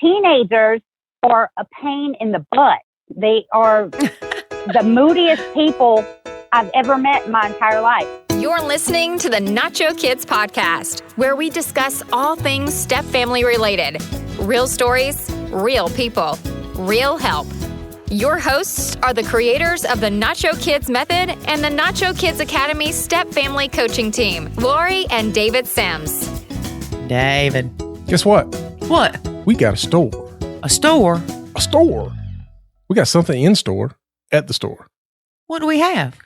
teenagers are a pain in the butt. They are the moodiest people I've ever met in my entire life. You're listening to the Nacho Kids Podcast, where we discuss all things step-family related. Real stories, real people, real help. Your hosts are the creators of the Nacho Kids Method and the Nacho Kids Academy Step Family Coaching Team, Lori and David Sims. David. Guess what? What? We got a store. A store? A store. We got something in store at the store. What do we have?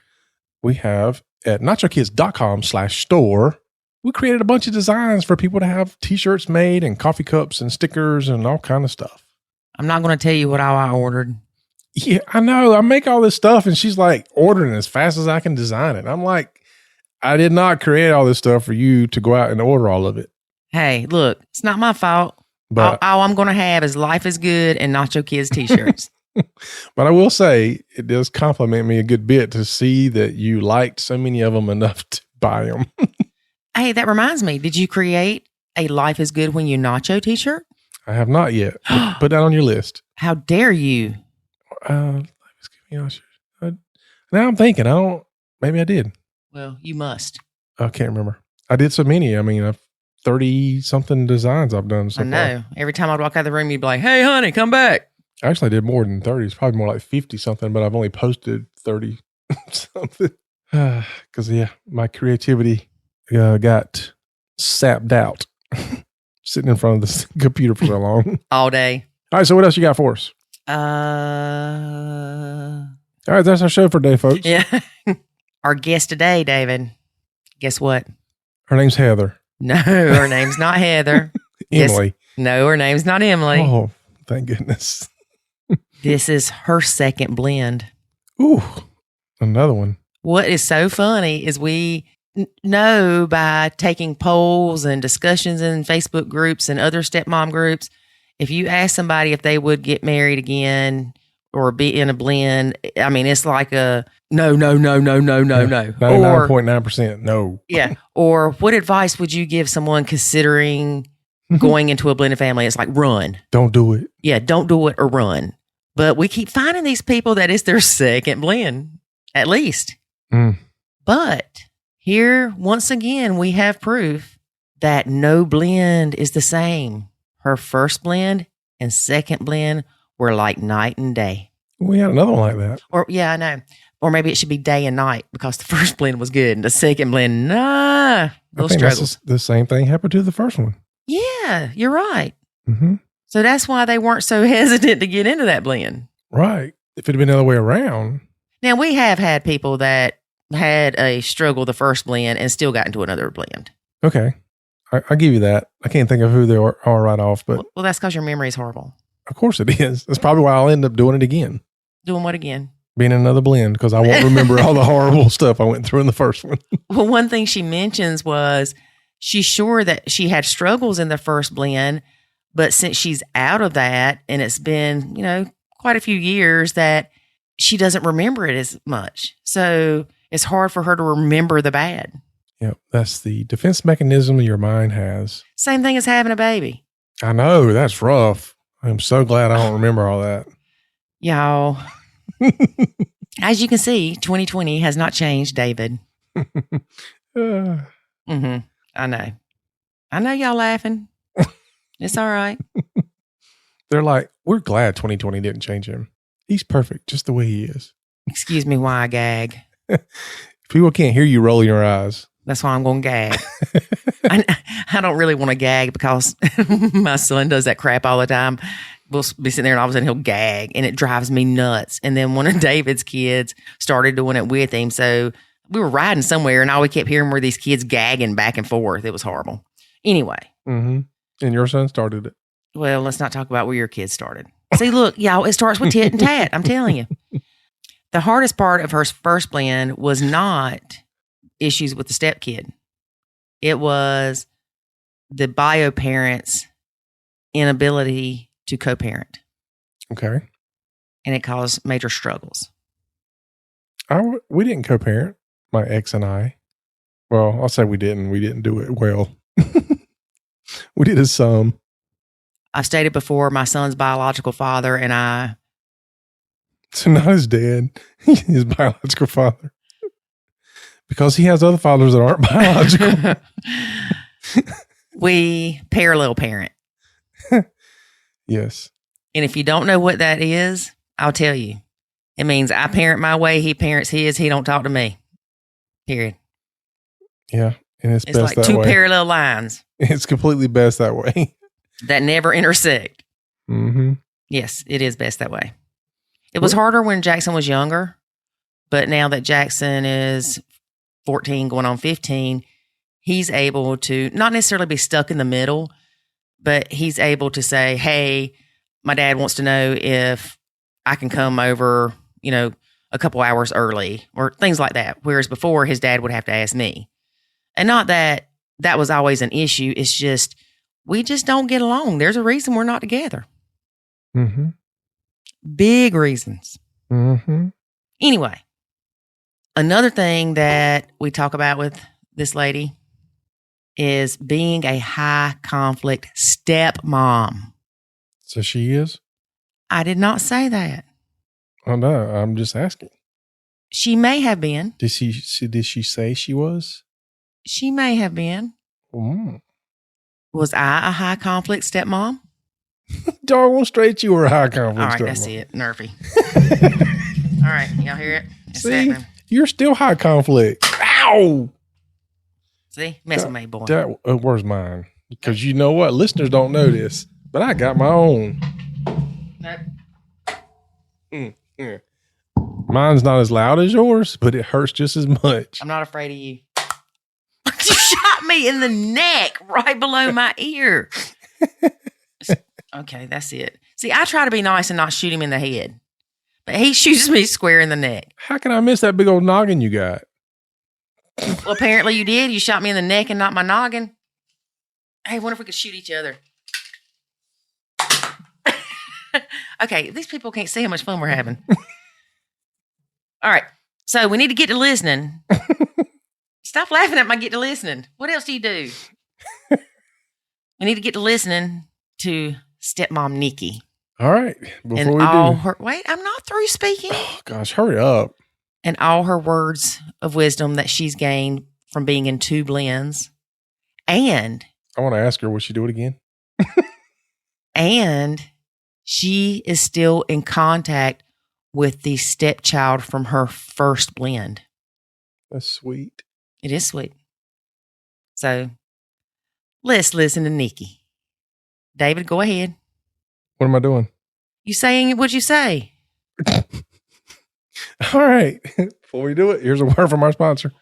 We have at nachokids.com/store. We created a bunch of designs for people to have t-shirts made and coffee cups and stickers and all kind of stuff. I'm not going to tell you what all I ordered. Yeah, I know. I make all this stuff and she's like ordering as fast as I can design it. I'm like, I did not create all this stuff for you to go out and order all of it. Hey, look, it's not my fault. But all I'm going to have is Life is Good and Nacho Kids t-shirts. But I will say it does compliment me a good bit to see that you liked so many of them enough to buy them. Hey, that reminds me. Did you create a Life is Good when you nacho t-shirt? I have not yet. Put that on your list. How dare you? Now I'm thinking, maybe I did. Well, you must. I can't remember. I did so many. I mean, 30 something designs I've done so I know. far. Every time I'd walk out of the room, you'd be like, hey, honey, come back. Actually, I did more than 30. It's probably more like 50 something, but I've only posted 30 something. Because, my creativity got sapped out sitting in front of the computer for so long. All day. All right, so what else you got for us? All right, that's our show for today, folks. Yeah. Our guest today, David, guess what? Her name's Heather. No, her name's not Heather. Emily. No, her name's not Emily. Oh, thank goodness. This is her second blend. Ooh, another one. What is so funny is we know by taking polls and discussions in Facebook groups and other stepmom groups, if you ask somebody if they would get married again or be in a blend, I mean, it's like a no. 99.9% no. Yeah. Or what advice would you give someone considering going into a blended family? It's like run. Don't do it. Yeah, don't do it or run. But we keep finding these people that it's their second blend, at least. But here, once again, we have proof that no blend is the same. Her first blend and second blend were like night and day. We had another one like that. Or yeah, I know. Or maybe it should be day and night because the first blend was good and the second blend, little struggles. The same thing happened to the first one. Yeah, you're right. Mm-hmm. So that's why they weren't so hesitant to get into that blend. Right. If it had been the other way around. Now, we have had people that had a struggle the first blend and still got into another blend. Okay. I'll give you that. I can't think of who they are right off, but. Well, that's because your memory is horrible. Of course it is. That's probably why I'll end up doing it again. Doing what again? Being in another blend because I won't remember all the horrible stuff I went through in the first one. Well, one thing she mentions was she's sure that she had struggles in the first blend, but since she's out of that and it's been, quite a few years that she doesn't remember it as much. So it's hard for her to remember the bad. Yep. That's the defense mechanism your mind has. Same thing as having a baby. I know. That's rough. I'm so glad I don't remember all that. Y'all, as you can see, 2020 has not changed, David. I know y'all laughing. It's all right. They're like, we're glad 2020 didn't change him. He's perfect just the way he is. Excuse me while I gag. People can't hear you rolling your eyes. That's why I'm going to gag. I don't really want to gag because my son does that crap all the time. We'll be sitting there and all of a sudden he'll gag and it drives me nuts. And then one of David's kids started doing it with him. So we were riding somewhere and all we kept hearing were these kids gagging back and forth. It was horrible. Anyway. Mm-hmm. And your son started it. Well, let's not talk about where your kids started. See, look, y'all, it starts with tit and tat. I'm telling you. The hardest part of her first blend was not issues with the stepkid. It was the bio parents' inability to co-parent. Okay. And it caused major struggles. We didn't co-parent, my ex and I. Well, I'll say we didn't. We didn't do it well. We did it some. I've stated before, my son's biological father and I. So not his dad, his biological father. Because he has other fathers that aren't biological. We parallel parent. Yes. And if you don't know what that is, I'll tell you. It means I parent my way, he parents his, he don't talk to me. Period. Yeah. And it's best like that two way. parallel lines It's completely best that way. that never intersect. Mm-hmm. Yes, it is best that way. It was harder when Jackson was younger, but now that Jackson is 14 going on 15, he's able to not necessarily be stuck in the middle, but he's able to say, hey, my dad wants to know if I can come over, a couple hours early or things like that. Whereas before his dad would have to ask me. And not that that was always an issue. It's just, we just don't get along. There's a reason we're not together. Mm-hmm. Big reasons. Mm-hmm. Anyway, another thing that we talk about with this lady is being a high conflict stepmom. So she is? I did not say that. Oh, no, I'm just asking. She may have been. Did she say she was? She may have been. Mm. Was I a high conflict stepmom? Doggone straight you were a high conflict. All right, stepmom. that's it. Nervy. All right, y'all hear it? It's See, happening. you're still high conflict. Ow! See? Mess with me, boy. Where's mine? Because you know what? Listeners don't know this, but I got my own. No, Mine's not as loud as yours, but it hurts just as much. I'm not afraid of you. You shot me in the neck right below my ear. Okay, that's it. See, I try to be nice and not shoot him in the head, but he shoots me square in the neck. How can I miss that big old noggin you got? Well, apparently you did. You shot me in the neck and not my noggin. Hey, wonder if we could shoot each other. Okay, these people can't see how much fun we're having. All right, so we need to get to listening. Stop laughing at my get to listening. What else do you do? We need to get to listening to stepmom Niki. All right, before we Wait, I'm not through speaking. Oh, gosh, hurry up. And all her words of wisdom that she's gained from being in two blends. And I want to ask her, will she do it again? And she is still in contact with the stepchild from her first blend. That's sweet. It is sweet. So let's listen to Niki. David, go ahead. What am I doing? You saying what you say? All right. Before we do it, here's a word from our sponsor.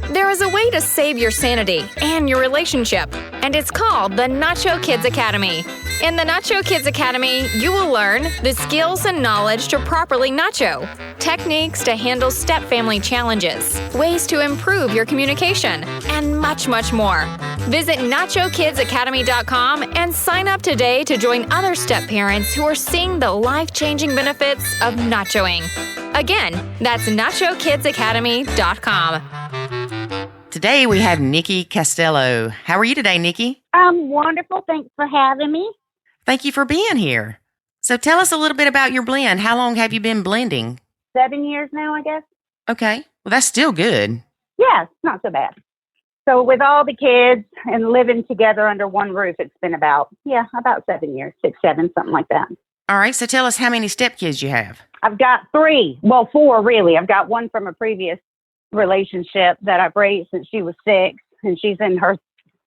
There is a way to save your sanity and your relationship, and it's called the Nacho Kids Academy. In the Nacho Kids Academy, you will learn the skills and knowledge to properly nacho, techniques to handle step-family challenges, ways to improve your communication, and much, much more. Visit NachoKidsAcademy.com and sign up today to join other step-parents who are seeing the life-changing benefits of nachoing. Again, that's NachoKidsAcademy.com. Today we have Niki Castello. How are you today, Niki? I'm wonderful. Thanks for having me. Thank you for being here. So tell us a little bit about your blend. How long have you been blending? 7 years now, I guess. Okay. Well, that's still good. Yeah, it's not so bad. So with all the kids and living together under one roof, it's been about 7 years, 6, 7, something like that. All right. So tell us how many stepkids you have. I've got 3. Well, 4 really. I've got one from a previous relationship that I've raised since she was 6, and she's in her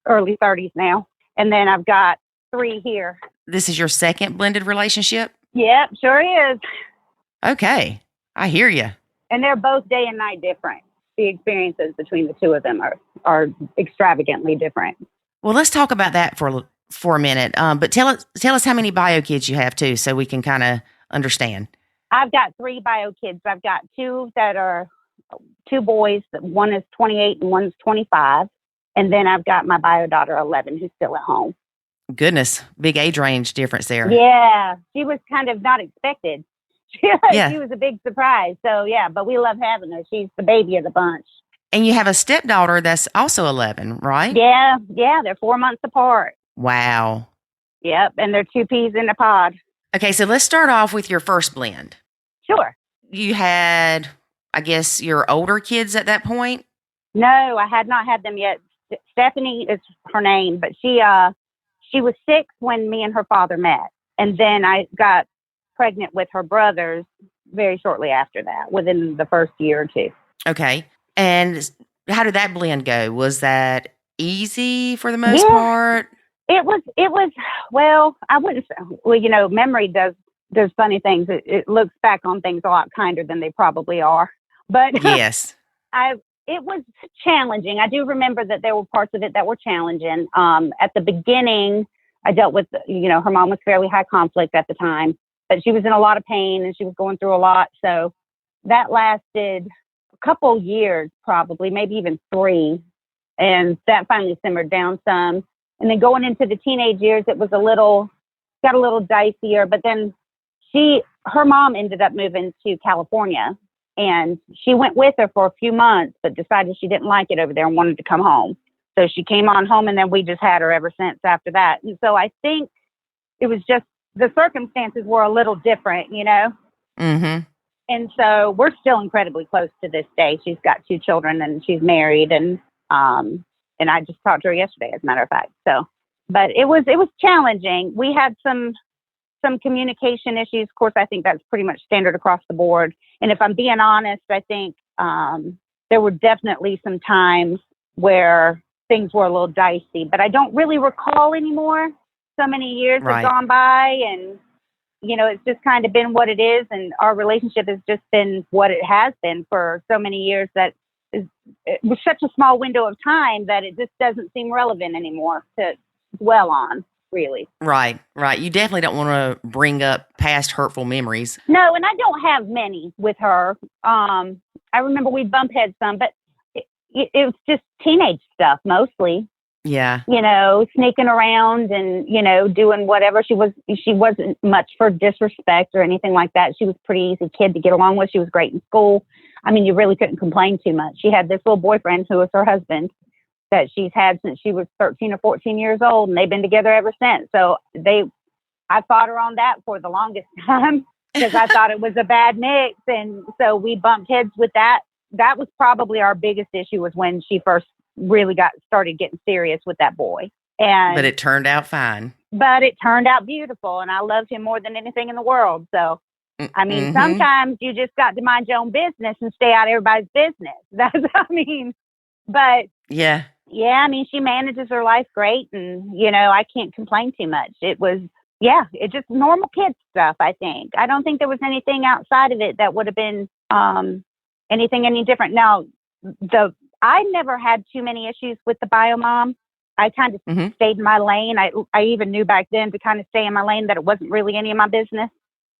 early 30s now. And then I've got 3 here. This is your second blended relationship? Yep, sure is. Okay. I hear you. And they're both day and night different. The experiences between the two of them are extravagantly different. Well, let's talk about that for a minute. But tell us how many bio kids you have too, so we can kind of understand. I've got 3 bio kids. I've got 2 that are 2 boys. One is 28 and one's 25. And then I've got my bio daughter, 11, who's still at home. Goodness, big age range difference there. Yeah, she was kind of not expected. Yeah. She was a big surprise. So, yeah, but we love having her. She's the baby of the bunch. And you have a stepdaughter that's also 11, right? Yeah, they're 4 months apart. Wow. Yep. And they're two peas in a pod. Okay, so let's start off with your first blend. Sure. You had, I guess, your older kids at that point? No, I had not had them yet. Stephanie is her name, but she was 6 when me and her father met. And then I got pregnant with her brothers very shortly after that, within the first year or two. Okay. And how did that blend go? Was that easy for the most part? It was, well, I wouldn't say, well, you know, memory does funny things. It looks back on things a lot kinder than they probably are. But yes, it was challenging. I do remember that there were parts of it that were challenging. At the beginning, I dealt with, you know, her mom was fairly high conflict at the time, but she was in a lot of pain and she was going through a lot. So that lasted a couple years, probably, maybe even 3. And that finally simmered down some. And then going into the teenage years, it was got a little dicier, but then her mom ended up moving to California, and she went with her for a few months, but decided she didn't like it over there and wanted to come home. So she came on home, and then we just had her ever since after that. And so I think it was just the circumstances were a little different, you know? Mm-hmm. And so we're still incredibly close to this day. She's got 2 children and she's married, and I just talked to her yesterday, as a matter of fact. So, but it was challenging. We had some communication issues. Of course, I think that's pretty much standard across the board. And if I'm being honest, I think there were definitely some times where things were a little dicey, but I don't really recall anymore. So many years have gone by, and, you know, it's just kind of been what it is. And our relationship has just been what it has been for so many years that it was such a small window of time that it just doesn't seem relevant anymore to dwell on, really. Right. You definitely don't want to bring up past hurtful memories. No, and I don't have many with her. I remember we bump heads some, but it was just teenage stuff mostly. Yeah. You know, sneaking around and, you know, doing whatever. She wasn't much for disrespect or anything like that. She was a pretty easy kid to get along with. She was great in school. I mean, you really couldn't complain too much. She had this little boyfriend who was her husband that she's had since she was 13 or 14 years old, and they've been together ever since. So I fought her on that for the longest time because I thought it was a bad mix. And so we bumped heads with that. That was probably our biggest issue, was when she first really started getting serious with that boy. But it turned out fine. But it turned out beautiful, and I loved him more than anything in the world. So, I mean, sometimes you just got to mind your own business and stay out of everybody's business. But yeah, I mean, she manages her life great, and, you know, I can't complain too much. It just normal kid stuff, I think. I don't think there was anything outside of it that would have been anything any different. Now, I never had too many issues with the bio mom. I kind of stayed in my lane. I even knew back then to kind of stay in my lane, that it wasn't really any of my business.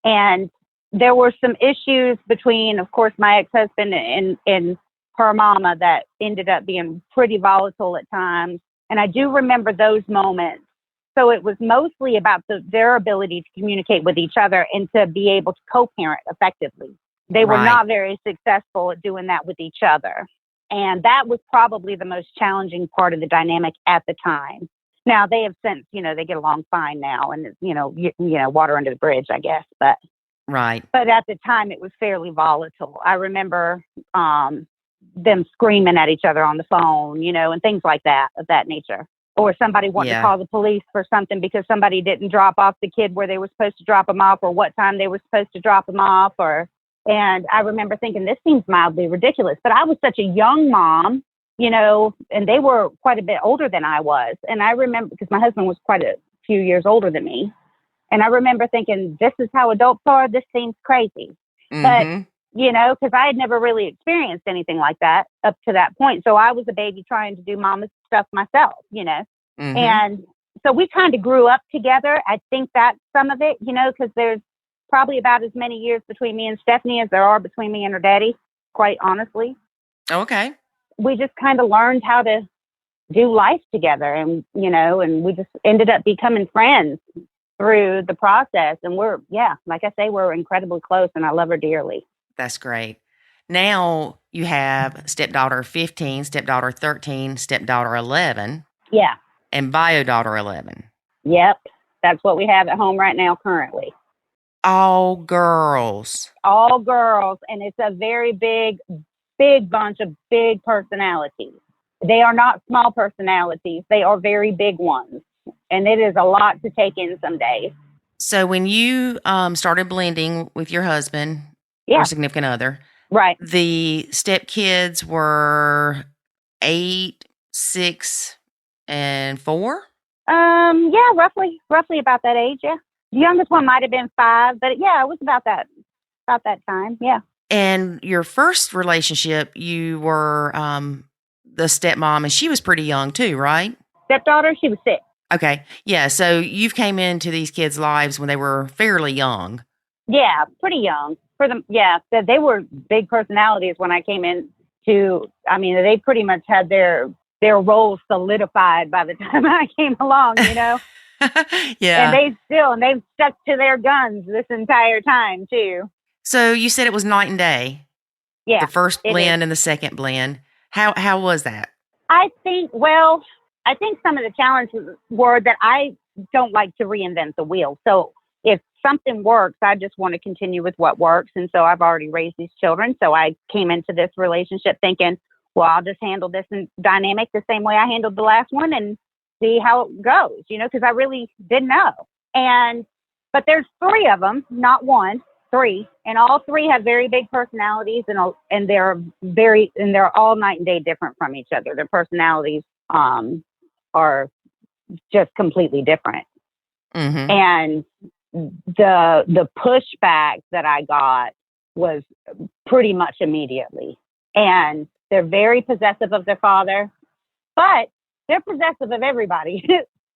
And there were some issues between, of course, my ex-husband and her mama that ended up being pretty volatile at times. And I do remember those moments. So it was mostly about their ability to communicate with each other and to be able to co-parent effectively. They were not very successful at doing that with each other. And that was probably the most challenging part of the dynamic at the time. Now, they have since, you know, they get along fine now, and, you know, water under the bridge, I guess. But at the time, it was fairly volatile. I remember them screaming at each other on the phone, you know, and things like that, of that nature. Or somebody wanting to call the police for something because somebody didn't drop off the kid where they were supposed to drop him off, or what time they were supposed to drop him off. And I remember thinking, this seems mildly ridiculous. But I was such a young mom, you know, and they were quite a bit older than I was. And I remember, because my husband was quite a few years older than me. And I remember thinking, this is how adults are. This seems crazy. But, you know, because I had never really experienced anything like that up to that point. So I was a baby trying to do mama's stuff myself, you know. And so we kind of grew up together. I think that's some of it, you know, because there's probably about as many years between me and Stephanie as there are between me and her daddy, quite honestly. Okay. We just kind of learned how to do life together, and, you know, and we just ended up becoming friends through the process. And we're, like I say, we're incredibly close, and I love her dearly. That's great. Now you have stepdaughter 15, stepdaughter 13, stepdaughter 11. Yeah. And bio daughter 11. Yep. That's what we have at home right now currently. All girls. All girls. And it's a very big bunch of big personalities. They are not small personalities. They are very big ones. And it is a lot to take in some days. So when you started blending with your husband or significant other, right, the stepkids were 8, 6, and 4? Yeah, roughly about that age. Yeah, the youngest one might have been 5, but yeah, it was about that time. Yeah. And your first relationship, you were the stepmom, and she was pretty young too, right? Stepdaughter, she was 6. Okay, yeah. So you've came into these kids' lives when they were fairly young. Yeah, pretty young for them. Yeah, they were big personalities when I came in. They pretty much had their roles solidified by the time I came along, you know? Yeah. And they've stuck to their guns this entire time too. So you said it was night and day. Yeah. The first blend and the second blend. How was that? I think some of the challenges were that I don't like to reinvent the wheel. So if something works, I just want to continue with what works. And so I've already raised these children. So I came into this relationship thinking, well, I'll just handle this dynamic the same way I handled the last one and see how it goes, you know, because I really didn't know. But there's 3 of them, not 1, 3, and all 3 have very big personalities, and they're all night and day different from each other. Their personalities are just completely different. Mm-hmm. And the pushback that I got was pretty much immediately. And they're very possessive of their father, but they're possessive of everybody.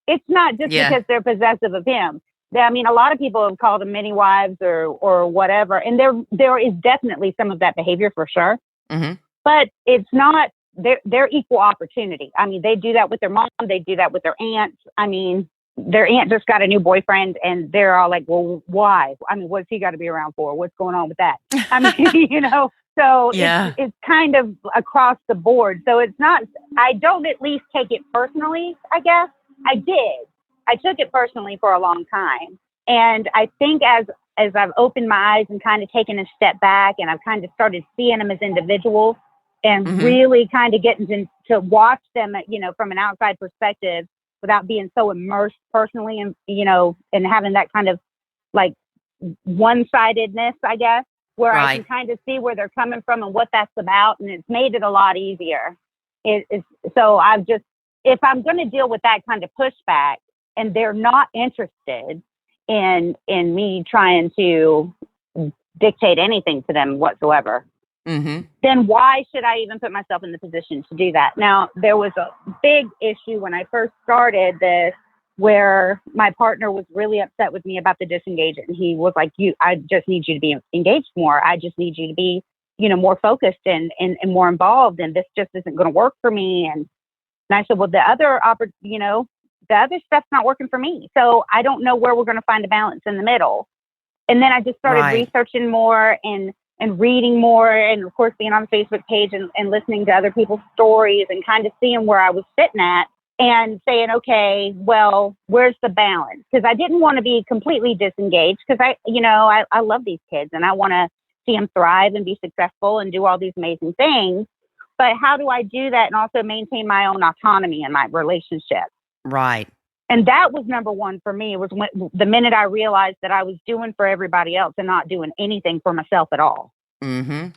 It's not just because they're possessive of him. A lot of people have called them mini wives or whatever. And there is definitely some of that behavior for sure. Mm-hmm. But it's not, they're equal opportunity. They do that with their mom. They do that with their aunts. Their aunt just got a new boyfriend and they're all like, well, why? What's he got to be around for? What's going on with that? So it's kind of across the board. So it's not, I don't at least take it personally, I guess. I did. I took it personally for a long time. And I think as I've opened my eyes and kind of taken a step back and I've kind of started seeing them as individuals and really kind of getting to watch them, from an outside perspective without being so immersed personally and, and having that kind of like one-sidedness, I guess, where I can kind of see where they're coming from and what that's about. And it's made it a lot easier. So I've just, if I'm going to deal with that kind of pushback and they're not interested in me trying to dictate anything to them whatsoever, then why should I even put myself in the position to do that? Now, there was a big issue when I first started this where my partner was really upset with me about the disengagement. He was like, I just need you to be engaged more. I just need you to be, more focused and more involved. And this just isn't going to work for me. And I said, well, the other stuff's not working for me. So I don't know where we're going to find a balance in the middle. And then I just started researching more and reading more. And of course, being on the Facebook page and listening to other people's stories and kind of seeing where I was sitting at and saying, okay, well, where's the balance? Because I didn't want to be completely disengaged because I love these kids and I want to see them thrive and be successful and do all these amazing things. But how do I do that and also maintain my own autonomy in my relationship? Right. And that was number one for me. It was the minute I realized that I was doing for everybody else and not doing anything for myself at all. Mm-hmm.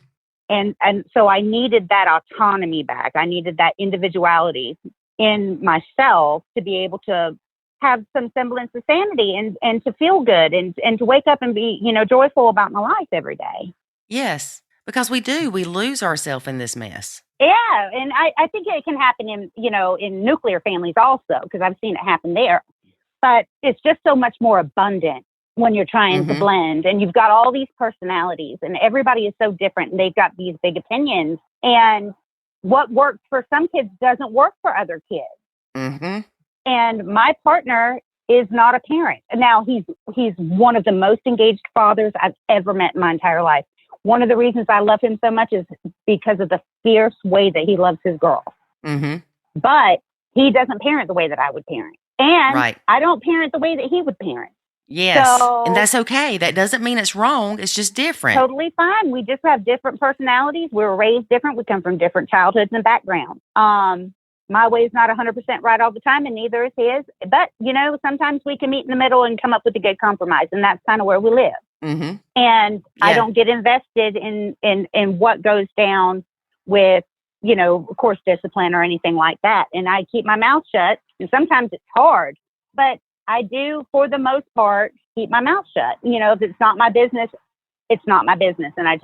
And so I needed that autonomy back. I needed that individuality in myself to be able to have some semblance of sanity and to feel good and to wake up and be, joyful about my life every day. Yes, because we lose ourselves in this mess. Yeah. And I think it can happen in nuclear families also, because I've seen it happen there. But it's just so much more abundant when you're trying to blend and you've got all these personalities and everybody is so different and they've got these big opinions. And what works for some kids doesn't work for other kids. Mm-hmm. And my partner is not a parent. Now, he's one of the most engaged fathers I've ever met in my entire life. One of the reasons I love him so much is because of the fierce way that he loves his girl. Mm-hmm. But he doesn't parent the way that I would parent. And Right. I don't parent the way that he would parent. Yes. So- and that's okay. That doesn't mean it's wrong. It's just different. Totally fine. We just have different personalities. We were raised different. We come from different childhoods and backgrounds. My way is not 100% right all the time, and neither is his. But, sometimes we can meet in the middle and come up with a good compromise, and that's kind of where we live. Mm-hmm. And I Yeah. don't get invested in what goes down with, of course, discipline or anything like that. And I keep my mouth shut. And sometimes it's hard, but I do, for the most part, keep my mouth shut. If it's not my business, it's not my business. And I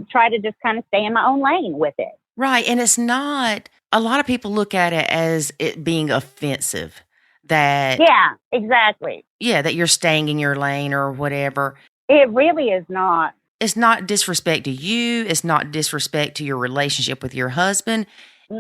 try to just kind of stay in my own lane with it. Right. And it's not, a lot of people look at it as it being offensive that, Yeah, exactly. that you're staying in your lane or whatever. It really is not. It's not disrespect to you. It's not disrespect to your relationship with your husband.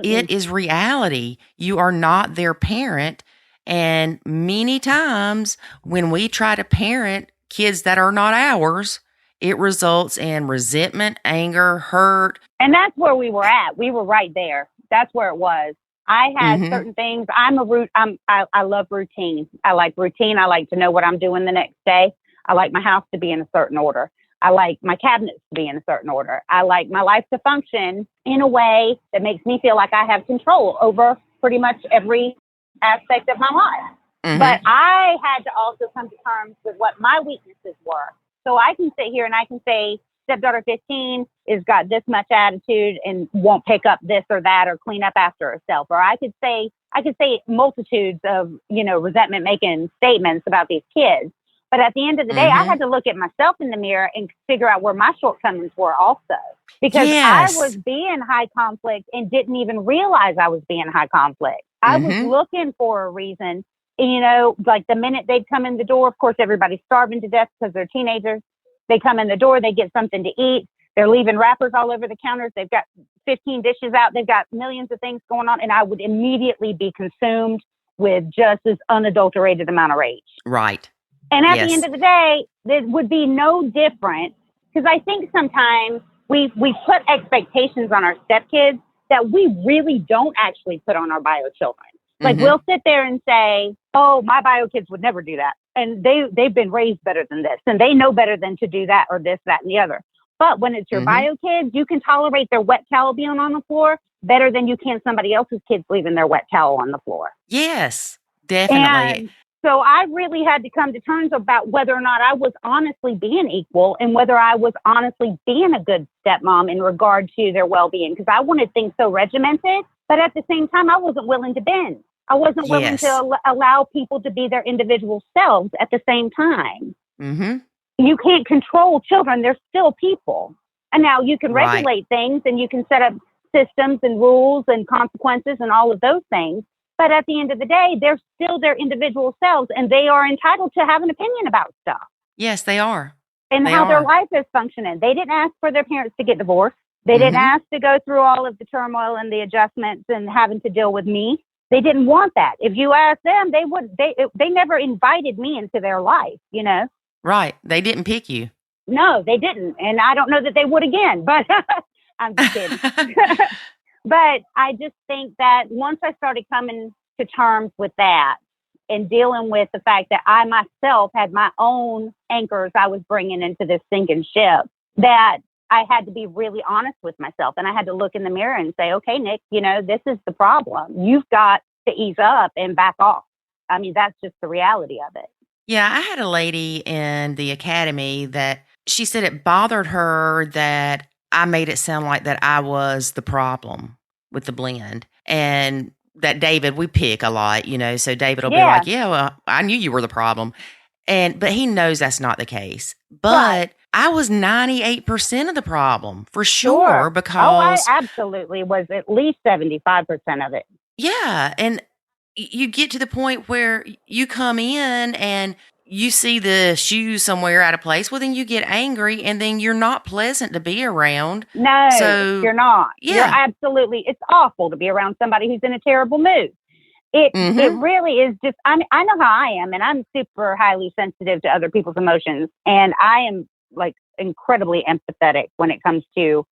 It is reality. You are not their parent. And many times when we try to parent kids that are not ours, it results in resentment, anger, hurt. And that's where we were at. We were right there. That's where it was. I had certain things. I love routine. I like routine. I like to know what I'm doing the next day. I like my house to be in a certain order. I like my cabinets to be in a certain order. I like my life to function in a way that makes me feel like I have control over pretty much every aspect of my life. Mm-hmm. But I had to also come to terms with what my weaknesses were. So I can sit here and I can say, stepdaughter 15 has got this much attitude and won't pick up this or that or clean up after herself. Or I could say multitudes of, resentment making statements about these kids. But at the end of the day, I had to look at myself in the mirror and figure out where my shortcomings were also. Because I was being high conflict and didn't even realize I was being high conflict. I was looking for a reason. And, like the minute they'd come in the door, of course, everybody's starving to death because they're teenagers. They come in the door, they get something to eat. They're leaving wrappers all over the counters. They've got 15 dishes out. They've got millions of things going on. And I would immediately be consumed with just this unadulterated amount of rage. Right. And at the end of the day, it would be no different because I think sometimes we put expectations on our stepkids that we really don't actually put on our bio children. Like we'll sit there and say, oh, my bio kids would never do that. And they've been raised better than this. And they know better than to do that or this, that, and the other. But when it's your bio kids, you can tolerate their wet towel being on the floor better than you can somebody else's kids leaving their wet towel on the floor. Yes, definitely. And so I really had to come to terms about whether or not I was honestly being equal and whether I was honestly being a good stepmom in regard to their well-being. Because I wanted things so regimented, but at the same time, I wasn't willing to bend. I wasn't willing to allow people to be their individual selves at the same time. You can't control children. They're still people. And now you can regulate things and you can set up systems and rules and consequences and all of those things. But at the end of the day, they're still their individual selves and they are entitled to have an opinion about stuff. Yes, they are. And how their life is functioning. They didn't ask for their parents to get divorced. They didn't ask to go through all of the turmoil and the adjustments and having to deal with me. They didn't want that. If you ask them, they never invited me into their life, Right. They didn't pick you. No, they didn't. And I don't know that they would again, but I'm just kidding. But I just think that once I started coming to terms with that and dealing with the fact that I myself had my own anchors I was bringing into this sinking ship, that I had to be really honest with myself. And I had to look in the mirror and say, okay, Nick, this is the problem. You've got to ease up and back off. I mean, that's just the reality of it. Yeah, I had a lady in the academy that she said it bothered her that I made it sound like that I was the problem with the blend. And that David, we pick a lot, so David will be like, yeah, well, I knew you were the problem. But he knows that's not the case. But I was 98% of the problem for sure because I absolutely was at least 75% of it. Yeah. And you get to the point where you come in and you see the shoes somewhere out of place. Well, then you get angry and then you're not pleasant to be around. No, so, you're not. Yeah. You're absolutely, it's awful to be around somebody who's in a terrible mood. It really is just, I know how I am, and I'm super highly sensitive to other people's emotions. And I am like incredibly empathetic when it comes to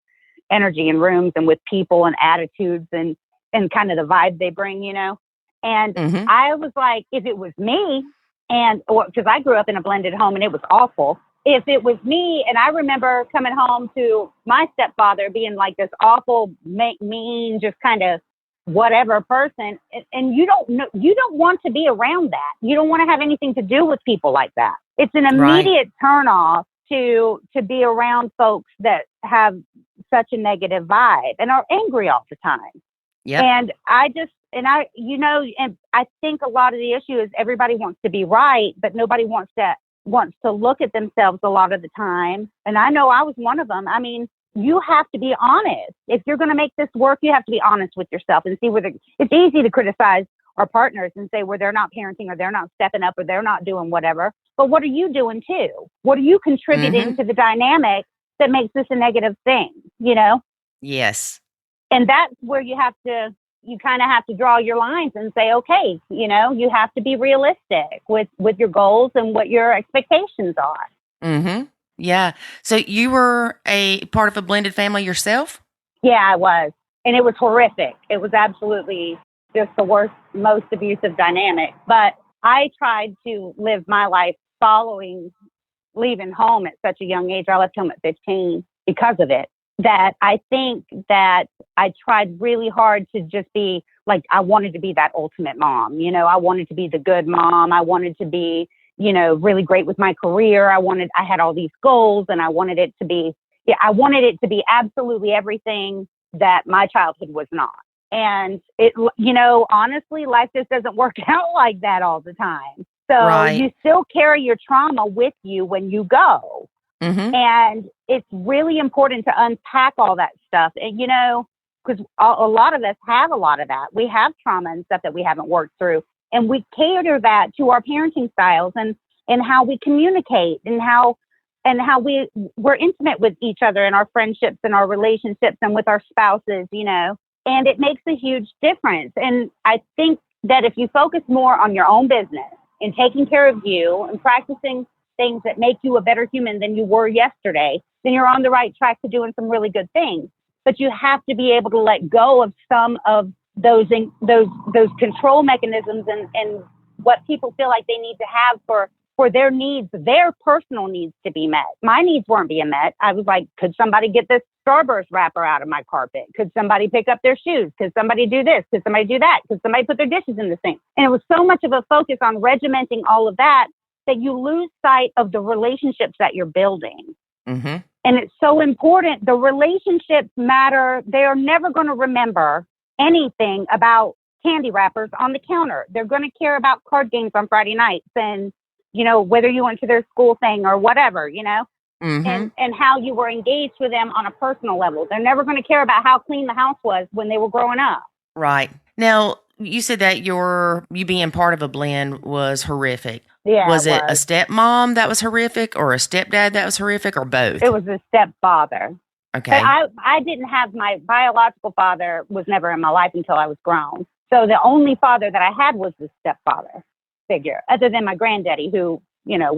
energy in rooms and with people and attitudes and kind of the vibe they bring, And I was like, if it was me, and because I grew up in a blended home and it was awful. If it was me, and I remember coming home to my stepfather being like this awful, mean, just kind of whatever person, and you don't want to be around that. You don't want to have anything to do with people like that. It's an immediate turnoff to be around folks that have such a negative vibe and are angry all the time. Yeah. And I think a lot of the issue is everybody wants to be right, but nobody wants to look at themselves a lot of the time. And I know I was one of them. I mean, you have to be honest. If you're going to make this work, you have to be honest with yourself and see it's easy to criticize our partners and say where they're not parenting or they're not stepping up or they're not doing whatever. But what are you doing too? What are you contributing to the dynamic that makes this a negative thing, you know? Yes. And that's where you kind of have to draw your lines and say, okay, you know, you have to be realistic with your goals and what your expectations are. Mm-hmm. Yeah. So you were a part of a blended family yourself? Yeah, I was. And it was horrific. It was absolutely just the worst, most abusive dynamic. But I tried to live my life following leaving home at such a young age. I left home at 15 because of it. That I think that I tried really hard to just be like, I wanted to be that ultimate mom. You know, I wanted to be the good mom. I wanted to be, you know, really great with my career. I had all these goals and I wanted it to be absolutely everything that my childhood was not. And it, you know, honestly, life just doesn't work out like that all the time. So you still carry your trauma with you when you go. Mm-hmm. And it's really important to unpack all that stuff. And, you know, because a lot of us have a lot of that. We have trauma and stuff that we haven't worked through. And we cater that to our parenting styles and how we communicate and how we're intimate with each other in our friendships and our relationships and with our spouses, you know, and it makes a huge difference. And I think that if you focus more on your own business and taking care of you and practicing things that make you a better human than you were yesterday, then you're on the right track to doing some really good things. But you have to be able to let go of some of those control mechanisms and what people feel like they need to have for their needs, their personal needs to be met. My needs weren't being met. I was like, could somebody get this Starburst wrapper out of my carpet? Could somebody pick up their shoes? Could somebody do this? Could somebody do that? Could somebody put their dishes in the sink? And it was so much of a focus on regimenting all of that you lose sight of the relationships that you're building. Mm-hmm. And it's so important. The relationships matter. They are never going to remember anything about candy wrappers on the counter. They're going to care about card games on Friday nights and, you know, whether you went to their school thing or whatever, you know, and how you were engaged with them on a personal level. They're never going to care about how clean the house was when they were growing up. Right. Now, you said that you being part of a blend was horrific. Yeah, was it a stepmom that was horrific or a stepdad that was horrific or both? It was a stepfather. Okay. But I didn't have my biological father was never in my life until I was grown. So the only father that I had was the stepfather figure, other than my granddaddy, who, you know,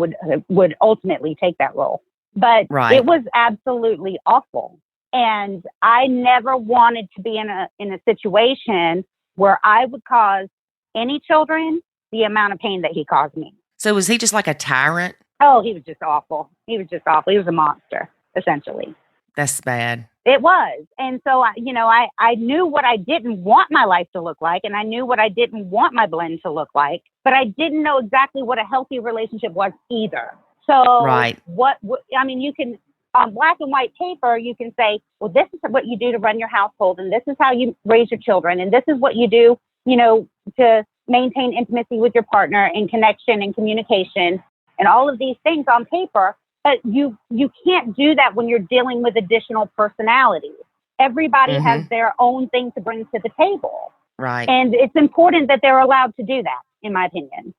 would ultimately take that role. But It was absolutely awful. And I never wanted to be in a situation where I would cause any children the amount of pain that he caused me. So was he just like a tyrant? Oh, he was just awful. He was a monster, essentially. That's bad. It was. And so, I knew what I didn't want my life to look like, and I knew what I didn't want my blend to look like, but I didn't know exactly what a healthy relationship was either. So you can, on black and white paper, you can say, well, this is what you do to run your household, and this is how you raise your children, and this is what you do, you know, to maintain intimacy with your partner and connection and communication and all of these things on paper. But you can't do that when you're dealing with additional personalities. Everybody has their own thing to bring to the table. Right. And it's important that they're allowed to do that, in my opinion.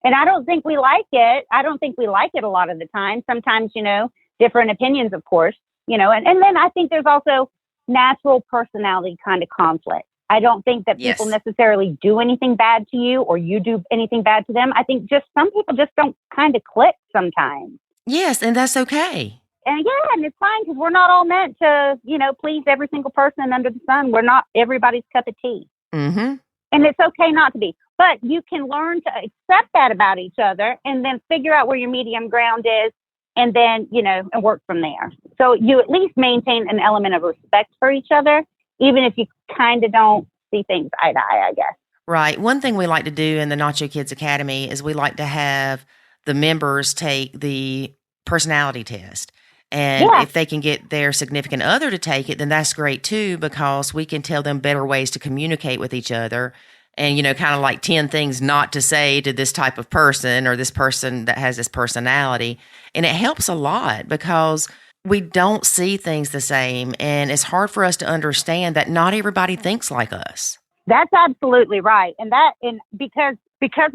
And I don't think we like it. I don't think we like it a lot of the time. Sometimes, you know, different opinions, of course, you know, and then I think there's also natural personality kind of conflict. I don't think that people necessarily do anything bad to you or you do anything bad to them. I think just some people just don't kind of click sometimes. Yes, and that's okay. And it's fine because we're not all meant to, you know, please every single person under the sun. We're not everybody's cup of tea. Mm-hmm. And it's okay not to be. But you can learn to accept that about each other and then figure out where your medium ground is and then, and work from there. So you at least maintain an element of respect for each other, even if you kind of don't see things eye to eye, I guess. Right. One thing we like to do in the Nacho Kids Academy is we like to have the members take the personality test. And if they can get their significant other to take it, then that's great too, because we can tell them better ways to communicate with each other and, kind of like 10 things not to say to this type of person or this person that has this personality. And it helps a lot because we don't see things the same. And it's hard for us to understand that not everybody thinks like us. That's absolutely right. And because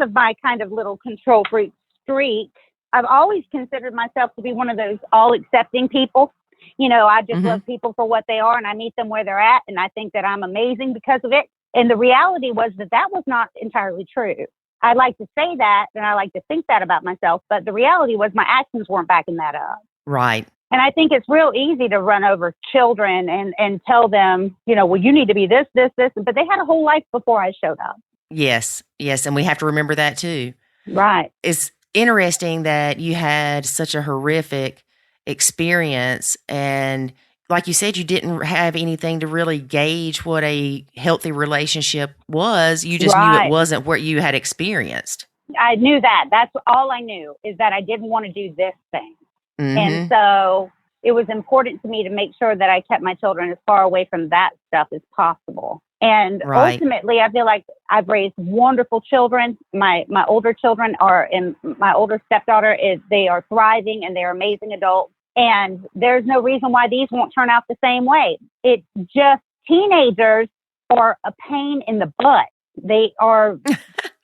of my kind of little control freak streak, I've always considered myself to be one of those all accepting people. I just love people for what they are and I meet them where they're at. And I think that I'm amazing because of it. And the reality was that was not entirely true. I like to say that and I like to think that about myself. But the reality was my actions weren't backing that up. Right. And I think it's real easy to run over children and tell them, well, you need to be this, this, this. But they had a whole life before I showed up. Yes. And we have to remember that too. Right. It's interesting that you had such a horrific experience. And like you said, you didn't have anything to really gauge what a healthy relationship was. You just knew it wasn't what you had experienced. I knew that. That's all I knew is that I didn't want to do this thing. And so it was important to me to make sure that I kept my children as far away from that stuff as possible. And ultimately, I feel like I've raised wonderful children. My older children and my older stepdaughter they are thriving and they're amazing adults. And there's no reason why these won't turn out the same way. It's just teenagers are a pain in the butt. They are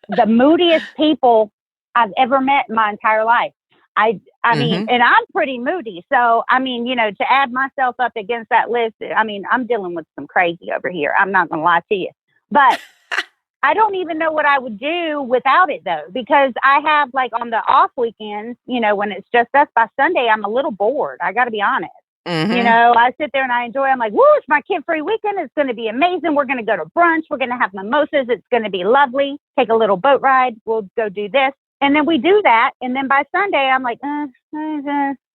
the moodiest people I've ever met in my entire life. I mean, and I'm pretty moody. So, I mean, to add myself up against that list, I mean, I'm dealing with some crazy over here. I'm not going to lie to you. But I don't even know what I would do without it, though, because I have like on the off weekends, when it's just us by Sunday, I'm a little bored. I got to be honest. I sit there and I enjoy. I'm like, woo, it's my kid-free weekend. It's going to be amazing. We're going to go to brunch. We're going to have mimosas. It's going to be lovely. Take a little boat ride. We'll go do this. And then we do that. And then by Sunday, I'm like,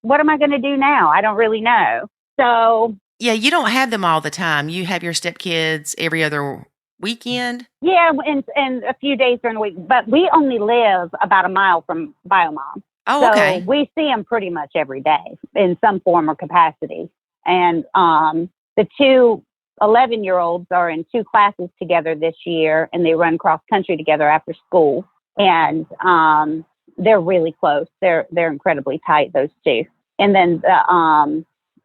what am I going to do now? I don't really know. So. Yeah, you don't have them all the time. You have your stepkids every other weekend? Yeah, and a few days during the week. But we only live about a mile from Biomom. Oh, okay. So we see them pretty much every day in some form or capacity. And the two 11-year-olds are in 2 classes together this year, and they run cross country together after school. And they're really close. They're incredibly tight, those two. And then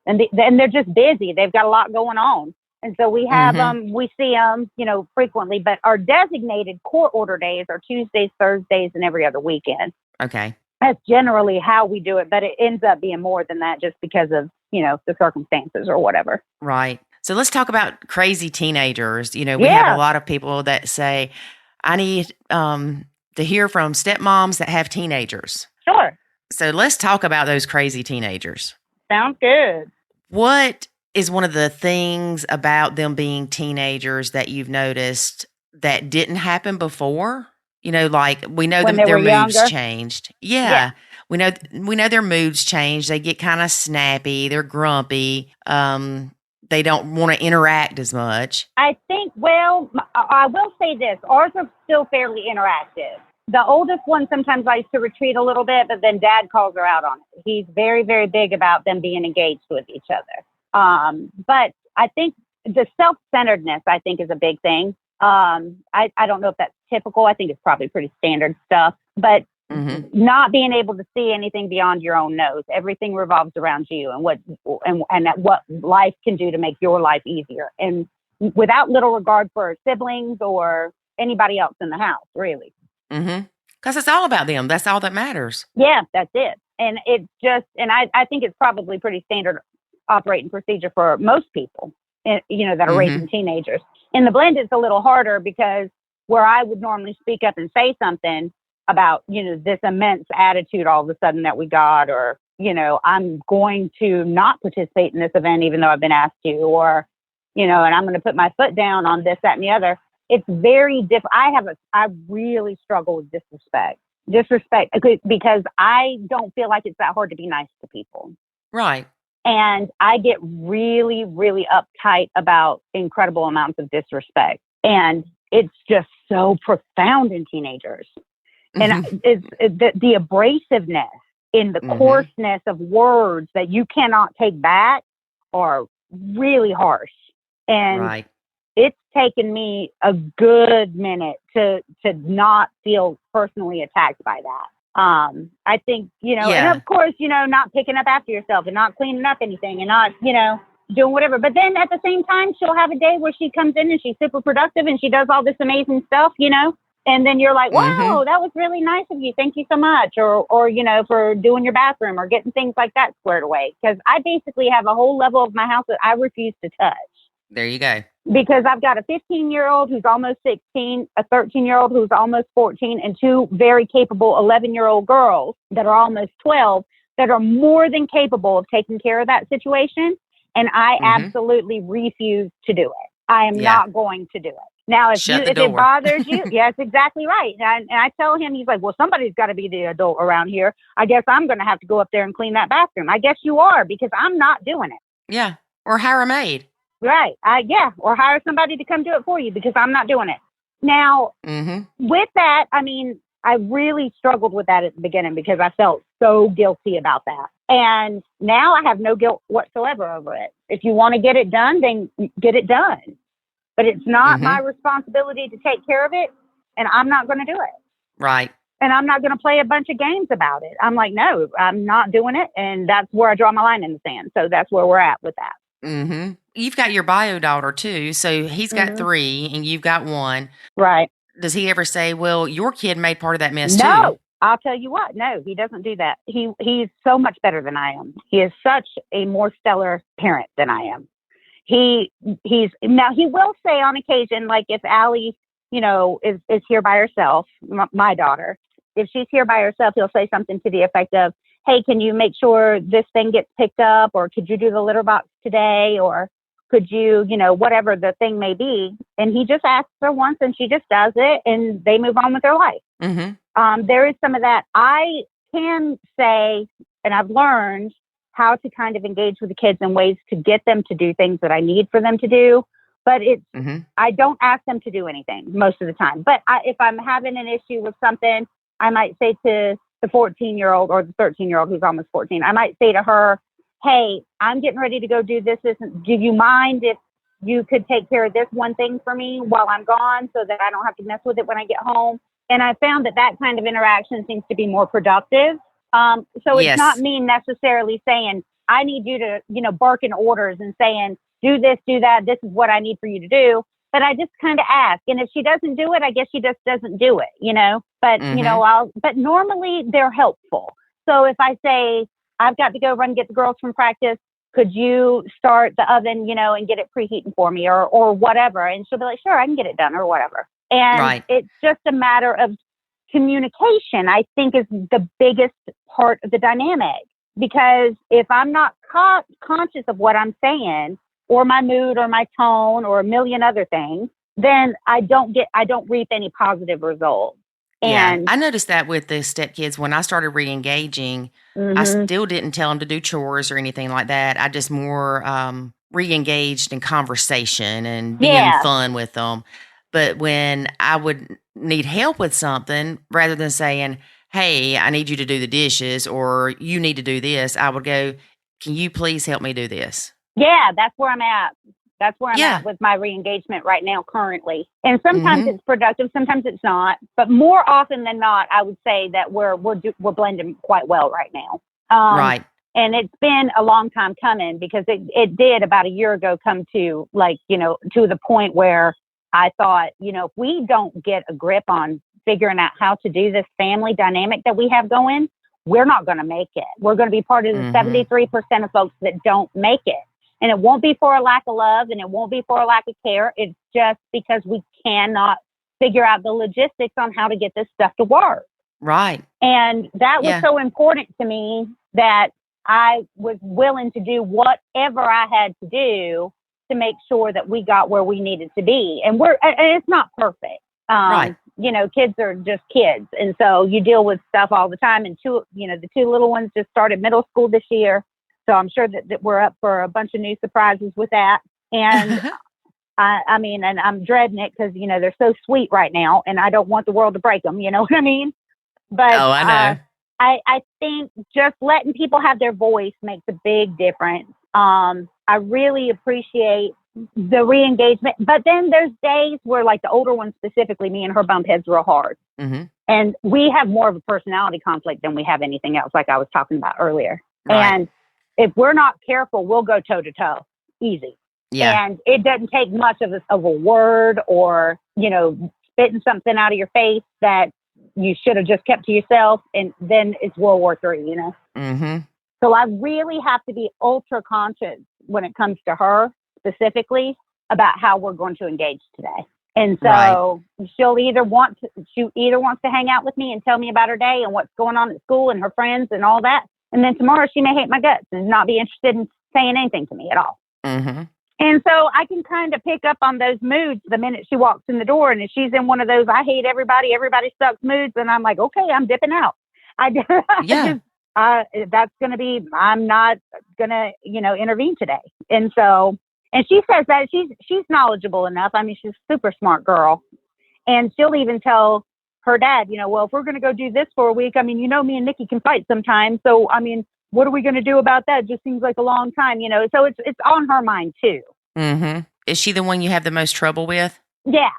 and they're just busy. They've got a lot going on. And so we have we see them, frequently. But our designated court order days are Tuesdays, Thursdays, and every other weekend. Okay. That's generally how we do it. But it ends up being more than that just because of, the circumstances or whatever. Right. So let's talk about crazy teenagers. We have a lot of people that say, I need to hear from stepmoms that have teenagers. Sure. So let's talk about those crazy teenagers. Sounds good. What is one of the things about them being teenagers that you've noticed that didn't happen before? Like we know their moods changed. Yeah. We know their moods changed. They get kind of snappy. They're grumpy. They don't want to interact as much. I think, I will say this. Ours are still fairly interactive. The oldest one sometimes likes to retreat a little bit, but then Dad calls her out on it. He's very, very big about them being engaged with each other. But I think the self-centeredness, I think, is a big thing. I don't know if that's typical. I think it's probably pretty standard stuff. But not being able to see anything beyond your own nose. Everything revolves around you and what life can do to make your life easier. And without little regard for siblings or anybody else in the house, really. Because it's all about them. That's all that matters. Yeah, that's it. And it's just, and I think it's probably pretty standard operating procedure for most people, that are raising teenagers. In the blend, it's a little harder because where I would normally speak up and say something about, this immense attitude all of a sudden that we got, or, I'm going to not participate in this event, even though I've been asked to, or, and I'm going to put my foot down on this, that, and the other. it's very different. I really struggle with disrespect because I don't feel like it's that hard to be nice to people. Right. And I get really, really uptight about incredible amounts of disrespect. And it's just so profound in teenagers. And it's the abrasiveness in the coarseness of words that you cannot take back are really harsh. And it's taken me a good minute to not feel personally attacked by that. I think, and of course, not picking up after yourself and not cleaning up anything and not, doing whatever. But then at the same time, she'll have a day where she comes in and she's super productive and she does all this amazing stuff, and then you're like, wow, that was really nice of you. Thank you so much. Or, for doing your bathroom or getting things like that squared away. Because I basically have a whole level of my house that I refuse to touch. There you go. Because I've got a 15-year-old who's almost 16, a 13-year-old who's almost 14, and two very capable 11-year-old girls that are almost 12 that are more than capable of taking care of that situation. And I absolutely refuse to do it. I am not going to do it. Now, if it bothers you, yes, exactly right. And I tell him, he's like, well, somebody's got to be the adult around here. I guess I'm going to have to go up there and clean that bathroom. I guess you are, because I'm not doing it. Yeah. Or hire a maid. Right. Or hire somebody to come do it for you, because I'm not doing it. Now, with that, I really struggled with that at the beginning because I felt so guilty about that. And now I have no guilt whatsoever over it. If you want to get it done, then get it done. But it's not my responsibility to take care of it, and I'm not going to do it. Right. And I'm not going to play a bunch of games about it. I'm like, no, I'm not doing it, and that's where I draw my line in the sand. So that's where we're at with that. You've got your bio daughter too, so he's got 3 and you've got 1. Right. Does he ever say, well, your kid made part of that mess too? No, I'll tell you what. No, he doesn't do that. He's so much better than I am. He is such a more stellar parent than I am. He will say on occasion, like if Allie, is here by herself, my daughter, if she's here by herself, he'll say something to the effect of, hey, can you make sure this thing gets picked up? Or could you do the litter box today? Or could you, whatever the thing may be. And he just asks her once and she just does it and they move on with their life. There is some of that. I can say, and I've learned how to kind of engage with the kids in ways to get them to do things that I need for them to do. But I don't ask them to do anything most of the time. But if I'm having an issue with something, I might say to the 14-year-old or the 13-year-old who's almost 14, I might say to her, hey, I'm getting ready to go do this. Do you mind if you could take care of this one thing for me while I'm gone so that I don't have to mess with it when I get home? And I found that kind of interaction seems to be more productive. So it's not me necessarily saying, I need you to, barking orders and saying, do this, do that. This is what I need for you to do. But I just kind of ask. And if she doesn't do it, I guess she just doesn't do it, But, but normally they're helpful. So if I say, I've got to go run and get the girls from practice, could you start the oven, and get it preheating for me or whatever? And she'll be like, sure, I can get it done or whatever. And it's just a matter of communication, I think, is the biggest part of the dynamic. Because if I'm not conscious of what I'm saying or my mood or my tone or a million other things, then I don't reap any positive results. And I noticed that with the stepkids when I started re-engaging, I still didn't tell them to do chores or anything like that. I just more re-engaged in conversation and being fun with them. But when I would need help with something, rather than saying, hey, I need you to do the dishes or you need to do this, I would go, can you please help me do this? Yeah, that's where I'm at. That's where I'm at with my re-engagement right now currently. And sometimes it's productive, sometimes it's not. But more often than not, I would say that we're blending quite well right now. Right. And it's been a long time coming because it did about a year ago come to to the point where I thought, if we don't get a grip on figuring out how to do this family dynamic that we have going, we're not going to make it. We're going to be part of the 73% of folks that don't make it. And it won't be for a lack of love and it won't be for a lack of care. It's just because we cannot figure out the logistics on how to get this stuff to work. Right. And that was so important to me that I was willing to do whatever I had to do to make sure that we got where we needed to be. And it's not perfect. Right. You know, kids are just kids. And so you deal with stuff all the time. And the two little ones just started middle school this year. So I'm sure that we're up for a bunch of new surprises with that. And I mean, and I'm dreading it because, you know, they're so sweet right now and I don't want the world to break them. You know what I mean? But I know. I think just letting people have their voice makes a big difference. I really appreciate the re-engagement, but then there's days where, like the older one specifically, me and her bump heads real hard. Mm-hmm. And we have more of a personality conflict than we have anything else, like I was talking about earlier. Right. And if we're not careful, we'll go toe to toe easy. Yeah. And it doesn't take much of a word or, you know, spitting something out of your face that you should have just kept to yourself. And then it's World War III, you know? Mm-hmm. So I really have to be ultra conscious when it comes to her specifically about how we're going to engage today. And so she either wants to hang out with me and tell me about her day and what's going on at school and her friends and all that. And then tomorrow she may hate my guts and not be interested in saying anything to me at all. Mm-hmm. And so I can kind of pick up on those moods the minute she walks in the door. And if she's in one of those, I hate everybody sucks moods. And I'm like, okay, I'm dipping out. Yeah. That's going to be, I'm not going to, you know, intervene today. And so, and she says that she's knowledgeable enough. I mean, she's a super smart girl. And she'll even tell her dad, you know, well, if we're going to go do this for a week, I mean, you know, me and Niki can fight sometimes. So, I mean, what are we going to do about that? It just seems like a long time, you know? So it's on her mind too. Mm-hmm. Is she the one you have the most trouble with? Yeah,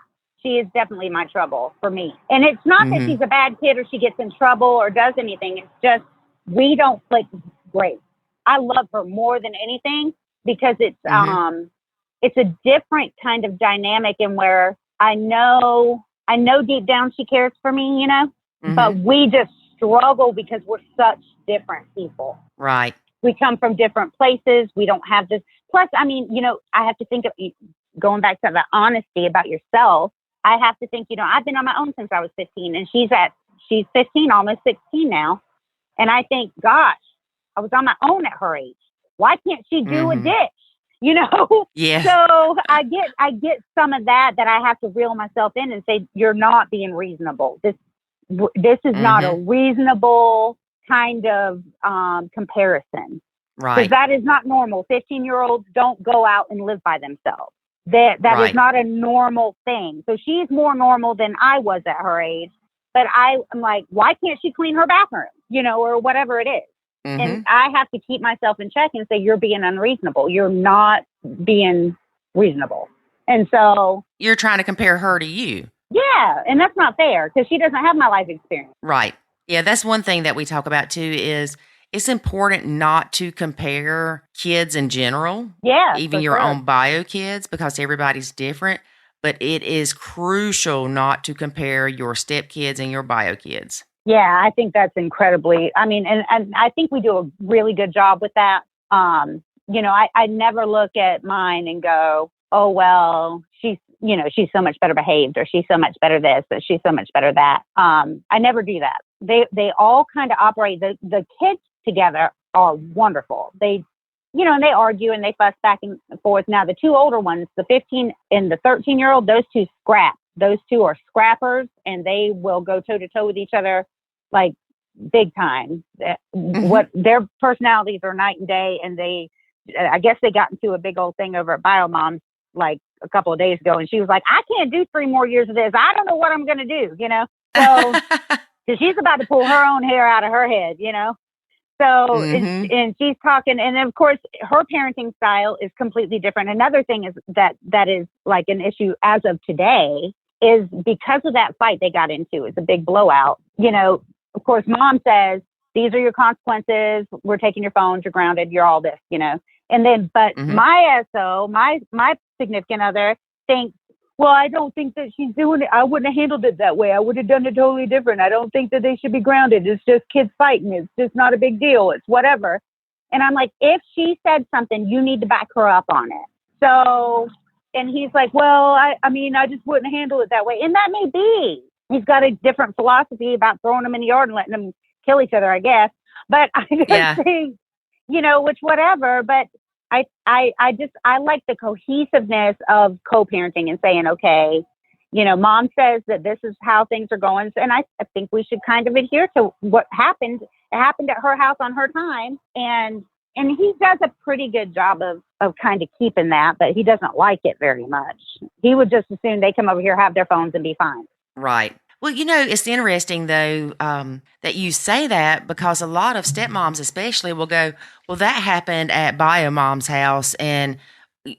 she is definitely my trouble for me. And it's not that she's a bad kid or she gets in trouble or does anything. It's just, we don't click great. I love her more than anything because it's a different kind of dynamic in where I know deep down she cares for me, you know, but we just struggle because we're such different people. Right. We come from different places. We don't have this. Plus, I mean, you know, I have to think of going back to the honesty about yourself. I have to think, you know, I've been on my own since I was 15 and she's 15, almost 16 now. And I think, gosh, I was on my own at her age. Why can't she do a ditch? You know? Yeah. So I get some of that I have to reel myself in and say, you're not being reasonable. This is not a reasonable kind of comparison. Right. Because that is not normal. 15-year-olds don't go out and live by themselves. That is not a normal thing. So she's more normal than I was at her age. But I'm like, why can't she clean her bathroom? You know, or whatever it is. And I have to keep myself in check and say, you're being unreasonable. You're not being reasonable. And so you're trying to compare her to you. Yeah. And that's not fair because she doesn't have my life experience. Right. Yeah. That's one thing that we talk about too is it's important not to compare kids in general. Yeah. Even your own bio kids because everybody's different. But it is crucial not to compare your stepkids and your bio kids. Yeah, I think that's incredibly, I mean, and I think we do a really good job with that. You know, I never look at mine and go, oh, well, she's so much better behaved or she's so much better this, or she's so much better that. I never do that. They all kind of operate, the kids together are wonderful. They, you know, and they argue and they fuss back and forth. Now, the two older ones, the 15 and the 13-year-old, those two scrap. Those two are scrappers and they will go toe to toe with each other like big time. What their personalities are night and day. And I guess they got into a big old thing over at BioMoms like a couple of days ago. And she was like, I can't do 3 more years of this. I don't know what I'm going to do, you know? So, cause she's about to pull her own hair out of her head, you know? So, and she's talking, and of course her parenting style is completely different. Another thing is that is like an issue as of today is because of that fight they got into. It's a big blowout. You know, of course, mom says, these are your consequences. We're taking your phones. You're grounded. You're all this, you know? And then, but my SO, my significant other thinks, well, I don't think that she's doing it. I wouldn't have handled it that way. I would have done it totally different. I don't think that they should be grounded. It's just kids fighting. It's just not a big deal. It's whatever. And I'm like, if she said something, you need to back her up on it. So, and he's like, well, I mean, I just wouldn't handle it that way. And that may be. He's got a different philosophy about throwing them in the yard and letting them kill each other, I guess. But I just think, you know, which whatever. But I like the cohesiveness of co-parenting and saying, okay, mom says that this is how things are going. And I think we should kind of adhere to what happened. It happened at her house on her time. And he does a pretty good job of kind of keeping that, but he doesn't like it very much. He would just as soon they come over here, have their phones and be fine. Right. Well, it's interesting, though, that you say that, because a lot of stepmoms especially will go, well, that happened at bio mom's house, and,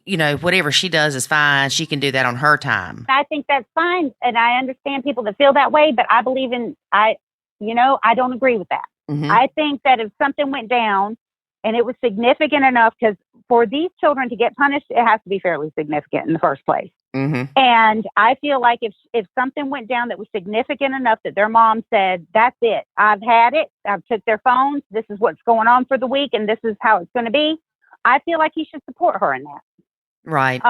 whatever she does is fine. She can do that on her time. I think that's fine. And I understand people that feel that way, but I believe I don't agree with that. Mm-hmm. I think that if something went down and it was significant enough, because for these children to get punished, it has to be fairly significant in the first place. Mm-hmm. And I feel like if something went down that was significant enough that their mom said, that's it, I've had it, I've took their phones, this is what's going on for the week, and this is how it's going to be, I feel like he should support her in that. Right.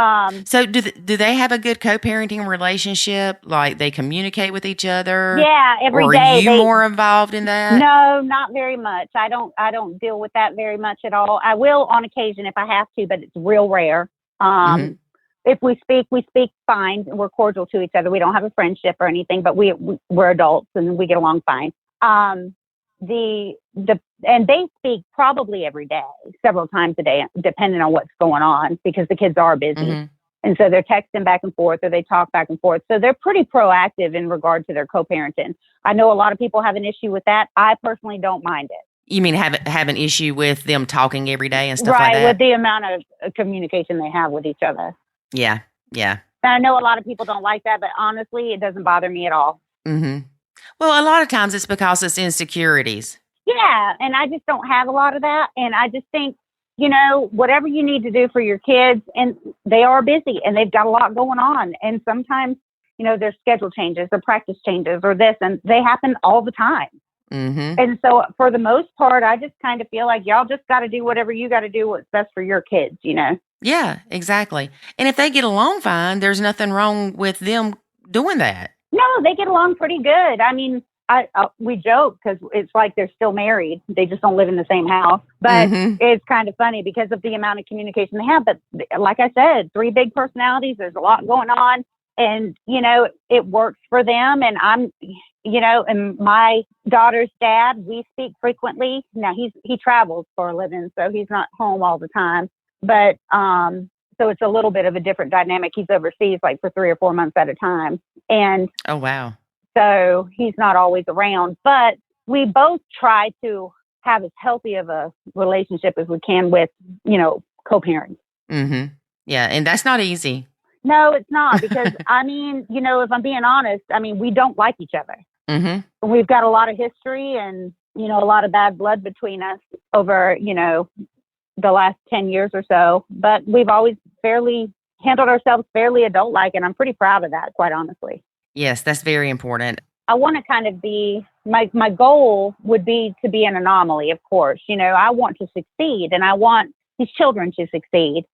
So do they have a good co-parenting relationship? Like they communicate with each other? Yeah, every day. Are you more involved in that? No, not very much. I don't deal with that very much at all. I will on occasion if I have to, but it's real rare. Mm-hmm. If we speak fine. We're cordial to each other. We don't have a friendship or anything, but we're adults and we get along fine. And they speak probably every day, several times a day, depending on what's going on, because the kids are busy. Mm-hmm. And so they're texting back and forth, or they talk back and forth. So they're pretty proactive in regard to their co-parenting. I know a lot of people have an issue with that. I personally don't mind it. You mean have an issue with them talking every day and stuff like that? Right, with the amount of communication they have with each other. Yeah, yeah. And I know a lot of people don't like that, but honestly, it doesn't bother me at all. Mm-hmm. Well, a lot of times it's because it's insecurities. Yeah, and I just don't have a lot of that. And I just think, whatever you need to do for your kids, and they are busy and they've got a lot going on. And sometimes, their schedule changes, their practice changes, or this, and they happen all the time. Mm-hmm. And so for the most part, I just kind of feel like y'all just got to do whatever you got to do, what's best for your kids, Yeah, exactly. And if they get along fine, there's nothing wrong with them doing that. No, they get along pretty good. I mean, we joke because it's like they're still married. They just don't live in the same house. But It's kind of funny because of the amount of communication they have. But like I said, 3 big personalities. There's a lot going on. And, it works for them. And I'm, and my daughter's dad, we speak frequently. Now, he travels for a living, so he's not home all the time. But so it's a little bit of a different dynamic. He's overseas like for 3 or 4 months at a time. And oh, wow. So he's not always around, but we both try to have as healthy of a relationship as we can with, co-parents. Mm-hmm. Yeah. And that's not easy. No, it's not, because I mean, if I'm being honest, I mean, we don't like each other. Mm-hmm. We've got a lot of history and, a lot of bad blood between us over, the last 10 years or so, but we've always handled ourselves fairly adult-like. And I'm pretty proud of that, quite honestly. Yes, that's very important. I want to kind of be, my goal would be to be an anomaly, of course. I want to succeed and I want these children to succeed.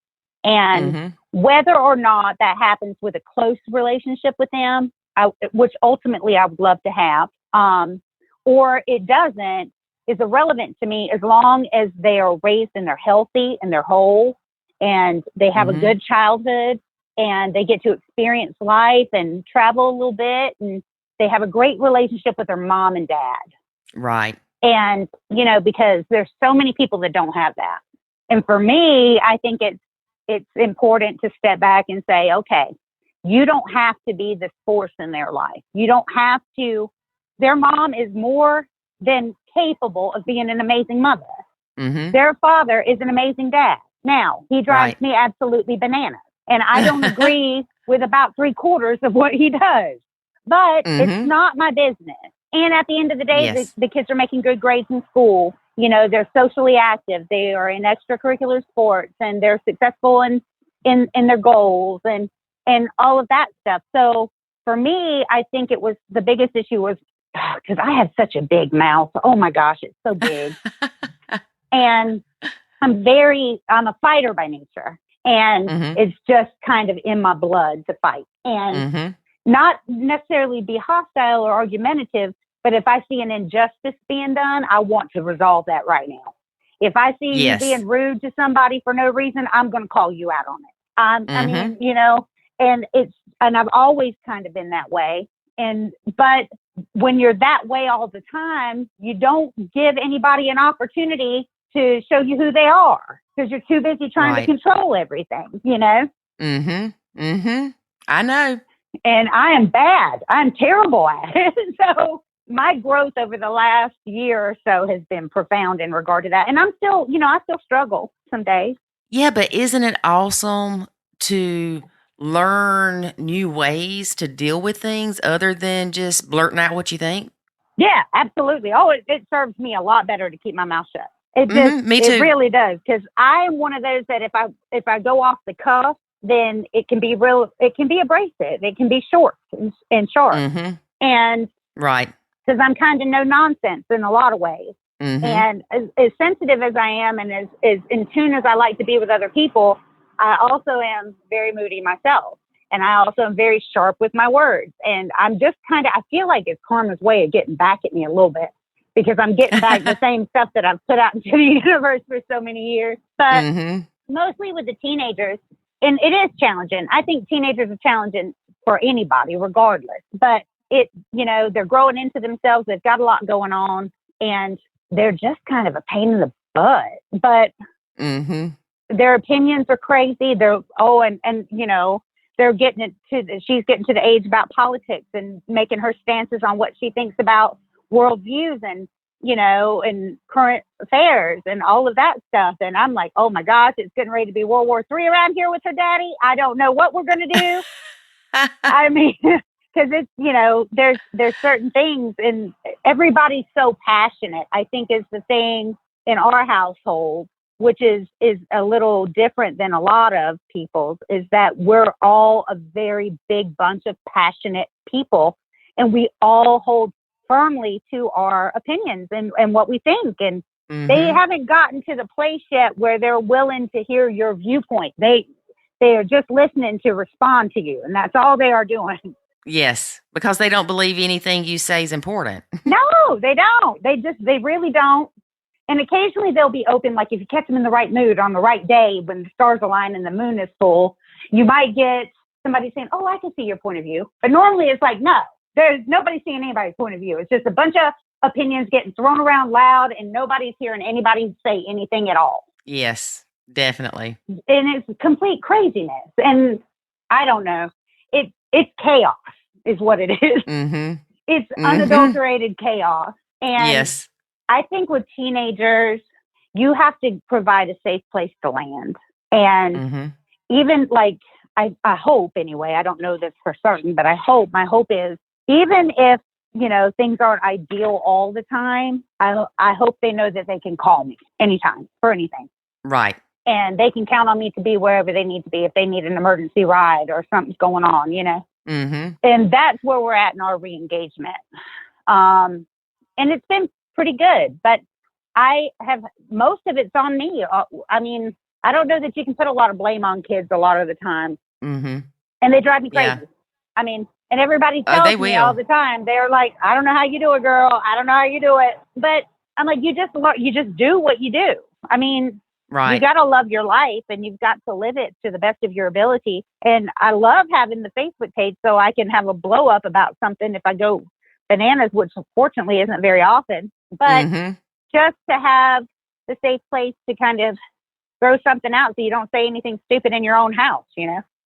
And whether or not that happens with a close relationship with them, which ultimately I would love to have, or it doesn't, is irrelevant to me as long as they are raised and they're healthy and they're whole and they have a good childhood. And they get to experience life and travel a little bit. And they have a great relationship with their mom and dad. Right. And, because there's so many people that don't have that. And for me, I think it's important to step back and say, okay, you don't have to be this force in their life. You don't have to. Their mom is more than capable of being an amazing mother. Mm-hmm. Their father is an amazing dad. Now, he drives me absolutely bananas. And I don't agree with about 3/4 of what he does, but it's not my business. And at the end of the day, the kids are making good grades in school. They're socially active. They are in extracurricular sports and they're successful in their goals and all of that stuff. So for me, I think it was the biggest issue was because I have such a big mouth. Oh my gosh, it's so big. And I'm a fighter by nature. And it's just kind of in my blood to fight and not necessarily be hostile or argumentative. But if I see an injustice being done, I want to resolve that right now. If I see Yes. you being rude to somebody for no reason, I'm going to call you out on it. I mean, and I've always kind of been that way. But when you're that way all the time, you don't give anybody an opportunity to show you who they are because you're too busy trying to control everything, I know. And I am bad. I'm terrible at it. So my growth over the last year or so has been profound in regard to that. And I'm still, I still struggle some days. Yeah, but isn't it awesome to learn new ways to deal with things other than just blurting out what you think? Yeah, absolutely. Oh, it serves me a lot better to keep my mouth shut. It just, me too. It really does. Because I am one of those that if I go off the cuff, then it can be abrasive. It can be short and sharp. And right. Because I'm kind of no nonsense in a lot of ways. And as sensitive as I am and as in tune as I like to be with other people, I also am very moody myself. And I also am very sharp with my words. And I'm just I feel like it's karma's way of getting back at me a little bit because I'm getting back the same stuff that I've put out into the universe for so many years. But mostly with the teenagers, and it is challenging. I think teenagers are challenging for anybody, regardless. But they're growing into themselves. They've got a lot going on, and they're just kind of a pain in the butt. But their opinions are crazy. They're getting she's getting to the age about politics and making her stances on what she thinks about worldviews and current affairs and all of that stuff. And I'm like, oh my gosh, it's getting ready to be World War III around here with her daddy. I don't know what we're going to do. I mean, because it's, there's certain things, and everybody's so passionate, I think is the thing in our household, which is a little different than a lot of people's, is that we're all a very big bunch of passionate people, and we all hold firmly to our opinions and what we think. And they haven't gotten to the place yet where they're willing to hear your viewpoint. They are just listening to respond to you, and that's all they are doing. Yes, because they don't believe anything you say is important. No, they don't. They really don't. And occasionally they'll be open, like if you catch them in the right mood on the right day when the stars align and the moon is full, you might get somebody saying, oh, I can see your point of view. But normally it's like, no, there's nobody seeing anybody's point of view. It's just a bunch of opinions getting thrown around loud and nobody's hearing anybody say anything at all. Yes, definitely. And it's complete craziness. And I don't know. It's chaos is what it is. It's unadulterated chaos. And yes. I think with teenagers, you have to provide a safe place to land. And even like, I hope anyway, I don't know this for certain, but my hope is even if, things aren't ideal all the time, I hope they know that they can call me anytime for anything. Right. And they can count on me to be wherever they need to be if they need an emergency ride or something's going on, And that's where we're at in our re-engagement. And it's been pretty good, but most of it's on me. I mean, I don't know that you can put a lot of blame on kids a lot of the time. And they drive me crazy. Yeah. I mean, and everybody tells me all the time, they're like, I don't know how you do it, girl. I don't know how you do it. But I'm like, you just do what you do. I mean, you got to love your life and you've got to live it to the best of your ability. And I love having the Facebook page so I can have a blow up about something if I go bananas, which fortunately isn't very often. But just to have the safe place to kind of throw something out so you don't say anything stupid in your own house,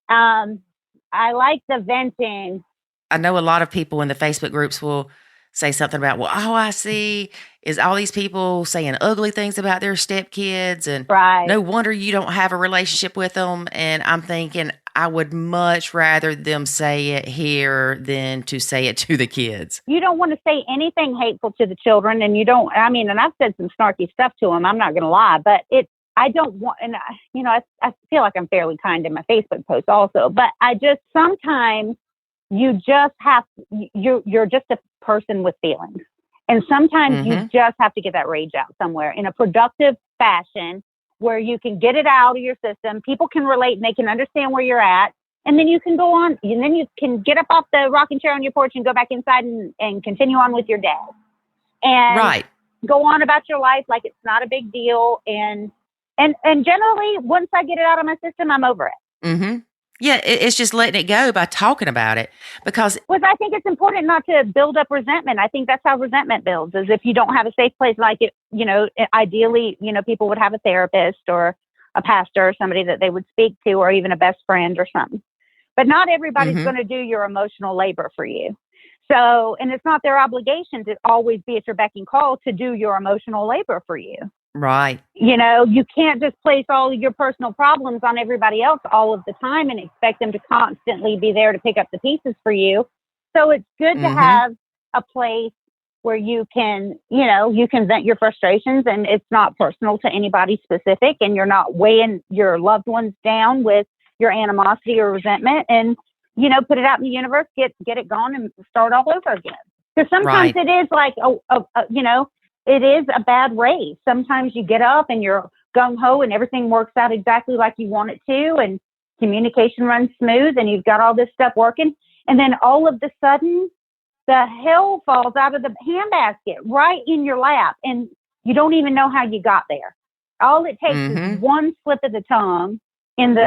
I like the venting. I know a lot of people in the Facebook groups will say something about, well, all I see is all these people saying ugly things about their stepkids, and no wonder you don't have a relationship with them. And I'm thinking, I would much rather them say it here than to say it to the kids. You don't want to say anything hateful to the children, and and I've said some snarky stuff to them, I'm not going to lie, but I don't want, and I feel like I'm fairly kind in my Facebook posts also, but sometimes you just you're just a person with feelings. And sometimes you just have to get that rage out somewhere in a productive fashion where you can get it out of your system. People can relate and they can understand where you're at. And then you can go on, and then you can get up off the rocking chair on your porch and go back inside and continue on with your day. And go on about your life like it's not a big deal. And generally, once I get it out of my system, I'm over it. Mm-hmm. Yeah, it's just letting it go by talking about it because I think it's important not to build up resentment. I think that's how resentment builds, is if you don't have a safe place like it, ideally, people would have a therapist or a pastor or somebody that they would speak to, or even a best friend or something. But not everybody's going to do your emotional labor for you. So, and it's not their obligation to always be at your beck and call to do your emotional labor for you. Right. You can't just place all of your personal problems on everybody else all of the time and expect them to constantly be there to pick up the pieces for you. So it's good to have a place where you can vent your frustrations, and it's not personal to anybody specific, and you're not weighing your loved ones down with your animosity or resentment, and, put it out in the universe, get it gone and start all over again. Because sometimes it is like, it is a bad race. Sometimes you get up and you're gung-ho and everything works out exactly like you want it to, and communication runs smooth and you've got all this stuff working. And then all of a sudden, the hell falls out of the handbasket right in your lap, and you don't even know how you got there. All it takes is one slip of the tongue and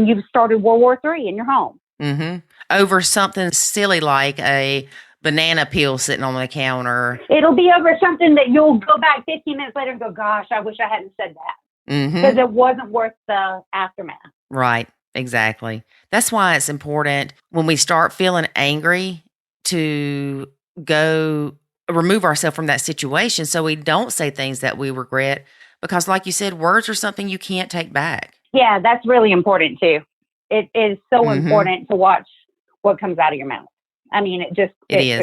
you've started World War III in your home. Over something silly like a banana peel sitting on the counter. It'll be over something that you'll go back 15 minutes later and go, gosh, I wish I hadn't said that. Because it wasn't worth the aftermath. Right. Exactly. That's why it's important when we start feeling angry to go remove ourselves from that situation so we don't say things that we regret. Because like you said, words are something you can't take back. Yeah, that's really important too. It is so important to watch what comes out of your mouth. I mean, it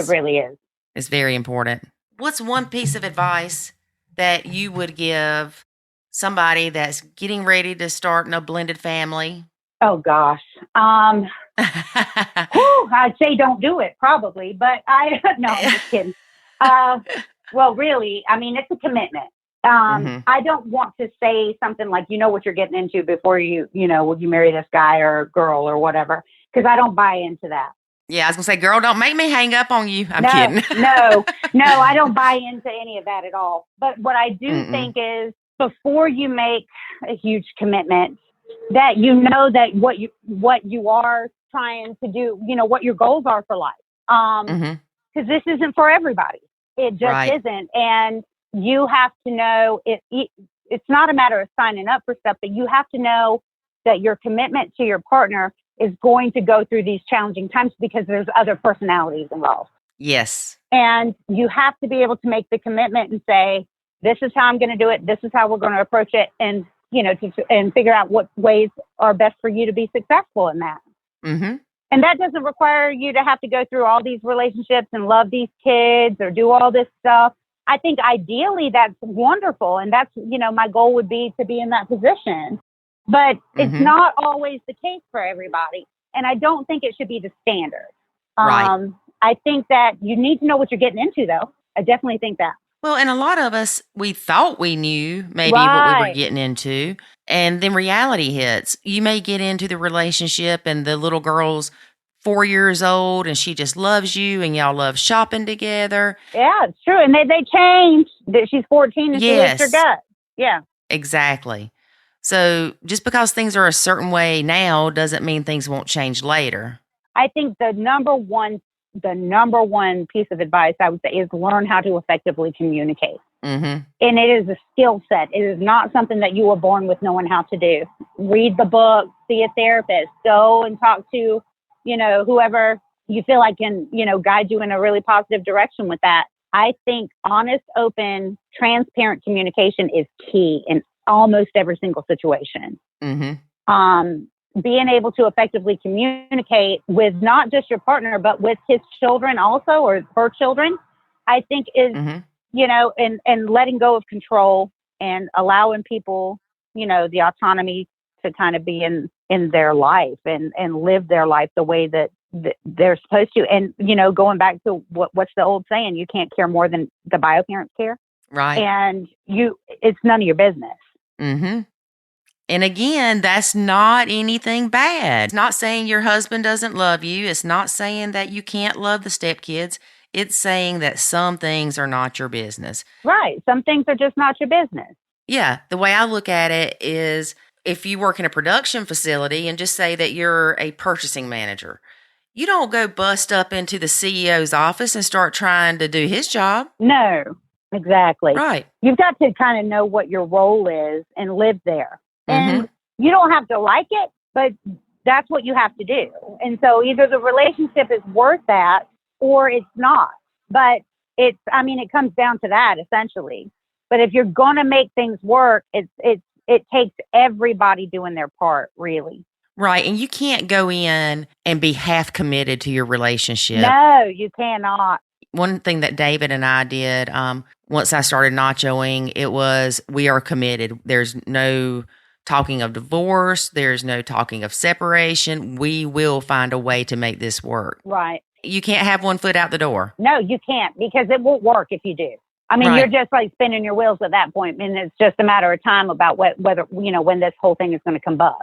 really is. It's very important. What's one piece of advice that you would give somebody that's getting ready to start a blended family? Oh, gosh. I'd say don't do it, probably. But I'm just kidding. Well, really, I mean, it's a commitment. I don't want to say something like, what you're getting into before will you marry this guy or girl or whatever, because I don't buy into that. Yeah, I was going to say, girl, don't make me hang up on you. I'm kidding. No, I don't buy into any of that at all. But what I do think is before you make a huge commitment, that that what you are trying to do, what your goals are for life. Because this isn't for everybody. It just isn't. And you have to know it's not a matter of signing up for stuff, but you have to know that your commitment to your partner is going to go through these challenging times because there's other personalities involved. Yes. And you have to be able to make the commitment and say, this is how I'm going to do it. This is how we're going to approach it. And, and figure out what ways are best for you to be successful in that. And that doesn't require you to have to go through all these relationships and love these kids or do all this stuff. I think ideally that's wonderful. And that's, my goal would be to be in that position. But it's not always the case for everybody. And I don't think it should be the standard. I think that you need to know what you're getting into, though. I definitely think that. Well, and a lot of us, we thought we knew maybe what we were getting into. And then reality hits. You may get into the relationship and the little girl's 4 years old and she just loves you and y'all love shopping together. Yeah, it's true. And they change. That she's 14 and she lives her gut. Yeah. Exactly. So just because things are a certain way now doesn't mean things won't change later. I think the number one piece of advice I would say is learn how to effectively communicate. And it is a skill set. It is not something that you were born with knowing how to do. Read the book, see a therapist, go and talk to, whoever you feel like can, guide you in a really positive direction with that. I think honest, open, transparent communication is key in almost every single situation. Being able to effectively communicate with not just your partner, but with his children also, or her children, I think is, and letting go of control and allowing people, the autonomy to kind of be in their life and live their life the way that they're supposed to. And, going back to what's the old saying, you can't care more than the bio parents care. Right. And it's none of your business. And again, that's not anything bad. It's not saying your husband doesn't love you. It's not saying that you can't love the stepkids. It's saying that some things are not your business. Right. Some things are just not your business. Yeah. The way I look at it is if you work in a production facility and just say that you're a purchasing manager, you don't go bust up into the CEO's office and start trying to do his job. No, exactly. Right. You've got to kind of know what your role is and live there. And you don't have to like it, but that's what you have to do. And so either the relationship is worth that or it's not. But it comes down to that essentially. But if you're going to make things work, it takes everybody doing their part, really. Right. And you can't go in and be half committed to your relationship. No, you cannot. One thing that David and I did, once I started nachoing, it was we are committed. There's no talking of divorce. There's no talking of separation. We will find a way to make this work. Right. You can't have one foot out the door. No, you can't, because it won't work if you do. I mean, You're just like spinning your wheels at that point, and it's just a matter of time about whether when this whole thing is going to combust.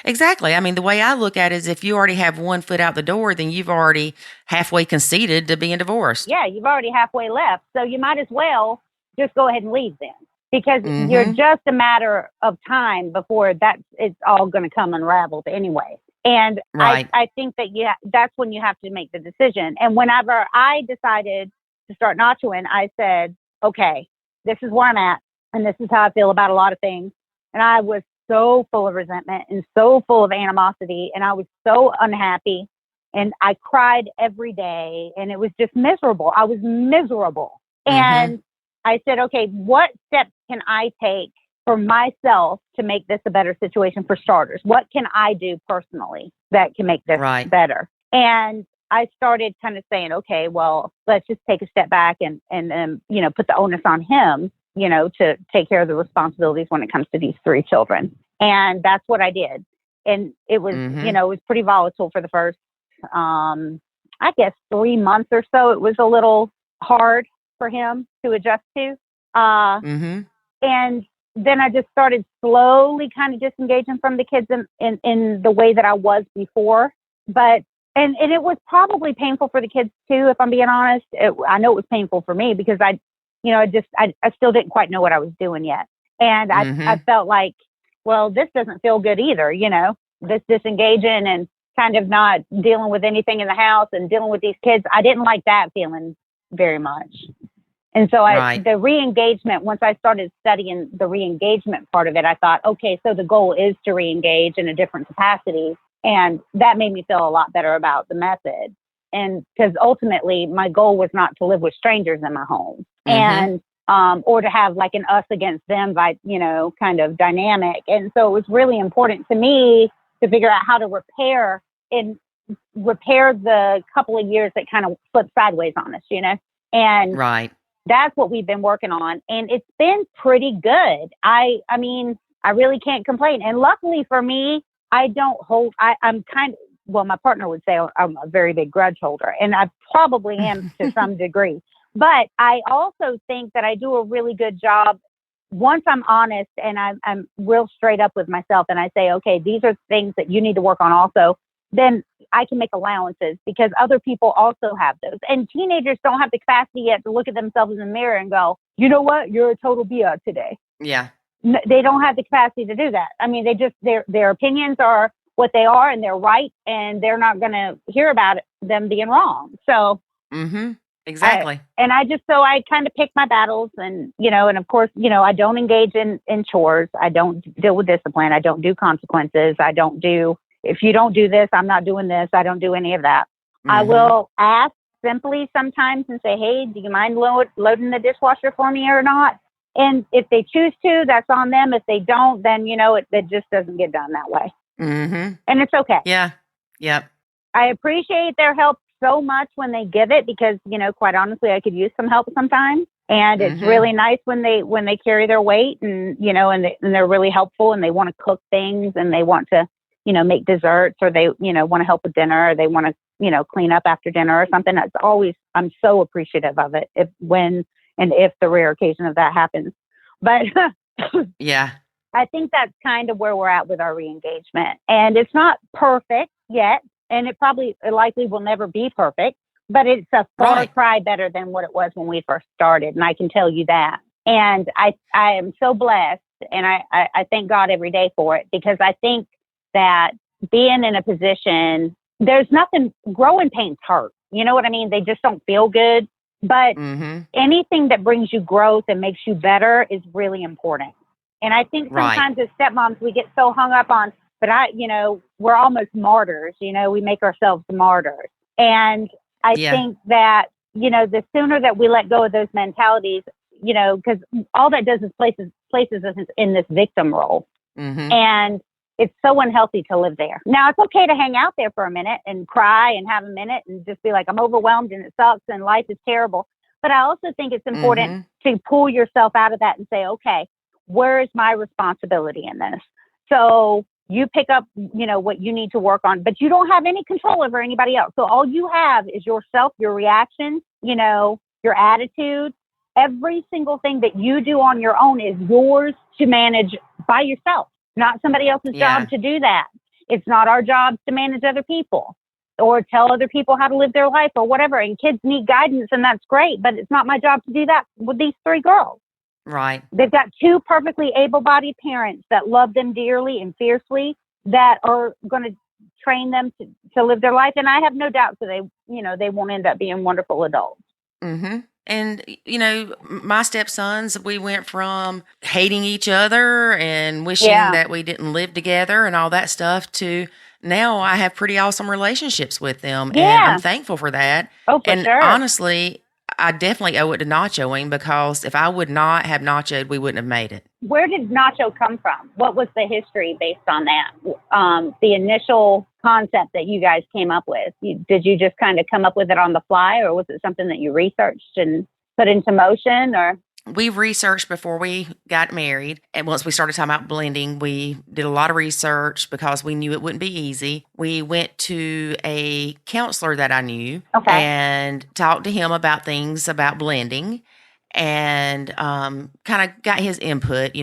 Exactly. I mean, the way I look at it is if you already have one foot out the door, then you've already halfway conceded to being divorced. Yeah, you've already halfway left. So you might as well just go ahead and leave then, because you're just a matter of time before it's all going to come unraveled anyway. And I think that that's when you have to make the decision. And whenever I decided to start nachoing, I said, okay, this is where I'm at, and this is how I feel about a lot of things. And I was so full of resentment and so full of animosity, and I was so unhappy, and I cried every day, and it was just miserable. I was miserable. And I said, okay, what steps can I take for myself to make this a better situation for starters? What can I do personally that can make this better? And I started kind of saying, okay, well, let's just take a step back and put the onus on him, to take care of the responsibilities when it comes to these 3 children. And that's what I did. And it was, it was pretty volatile for the first, I guess 3 months or so. It was a little hard for him to adjust to. And then I just started slowly kind of disengaging from the kids in the way that I was before. But and it was probably painful for the kids too, if I'm being honest. I know it was painful for me because I still didn't quite know what I was doing yet. And I felt like, well, this doesn't feel good either, this disengaging and kind of not dealing with anything in the house and dealing with these kids. I didn't like that feeling very much. And so the re-engagement, once I started studying the re-engagement part of it, I thought, okay, so the goal is to re-engage in a different capacity. And that made me feel a lot better about the method. And because ultimately my goal was not to live with strangers in my home and, or to have like an us against them kind of dynamic. And so it was really important to me to figure out how to repair the couple of years that kind of flipped sideways on us, and that's what we've been working on. And it's been pretty good. I mean, I really can't complain. And luckily for me, I'm kind of, well, my partner would say I'm a very big grudge holder, and I probably am to some degree. But I also think that I do a really good job once I'm honest and I'm real straight up with myself, and I say, okay, these are things that you need to work on also. Then I can make allowances because other people also have those. And teenagers don't have the capacity yet to look at themselves in the mirror and go, you know what, you're a total BS today. Yeah. They don't have the capacity to do that. I mean, their opinions are what they are, and they're right, and they're not going to hear about them being wrong. So, exactly. I kind of pick my battles, and and of course, I don't engage in chores. I don't deal with discipline. I don't do consequences. I don't do, if you don't do this, I'm not doing this. I don't do any of that. I will ask simply sometimes and say, hey, do you mind loading the dishwasher for me or not? And if they choose to, that's on them. If they don't, then, it just doesn't get done that way. And it's okay. Yeah. Yep. I appreciate their help so much when they give it because, quite honestly, I could use some help sometimes. And it's really nice when they carry their weight and, and they're really helpful and they want to cook things and they want to, make desserts or they, want to help with dinner or they want to, clean up after dinner or something. That's always, I'm so appreciative of it if the rare occasion of that happens. But yeah, I think that's kind of where we're at with our re-engagement. And it's not perfect yet. And it likely will never be perfect. but it's a far Right. cry better than what it was when we first started. And I can tell you that. And I am so blessed, and I thank God every day for it, because I think that being in a position, there's nothing, growing pains hurt. You know what I mean? They just don't feel good. But Mm-hmm. anything that brings you growth and makes you better is really important. And I think Right. sometimes as stepmoms, we get so hung up on, but we're almost martyrs. We make ourselves martyrs. And I Yeah. think that, the sooner that we let go of those mentalities, because all that does is places us in this victim role. Mm-hmm. And it's so unhealthy to live there. Now, it's okay to hang out there for a minute and cry and have a minute and just be like, I'm overwhelmed and it sucks and life is terrible. But I also think it's important to pull yourself out of that and say, okay, where is my responsibility in this? So you pick up, what you need to work on, but you don't have any control over anybody else. So all you have is yourself, your reaction, your attitude. Every single thing that you do on your own is yours to manage by yourself. Not somebody else's job to do that. It's not our job to manage other people or tell other people how to live their life or whatever. And kids need guidance, and that's great, but it's not my job to do that with these 3 girls. Right. They've got 2 perfectly able-bodied parents that love them dearly and fiercely, that are going to train them to live their life. And I have no doubt that they won't end up being wonderful adults. Mm-hmm. And, my stepsons, we went from hating each other and wishing that we didn't live together and all that stuff to now I have pretty awesome relationships with them. Yeah. And I'm thankful for that. Oh, for and sure. honestly, I definitely owe it to nachoing, because if I would not have nachoed, we wouldn't have made it. Where did Nacho come from? What was the history based on that? The initial concept that you guys came up with, did you just kind of come up with it on the fly, or was it something that you researched and put into motion? Or We researched before we got married. And once we started talking about blending, we did a lot of research because we knew it wouldn't be easy. We went to a counselor that I knew and talked to him about things about blending, and kind of got his input,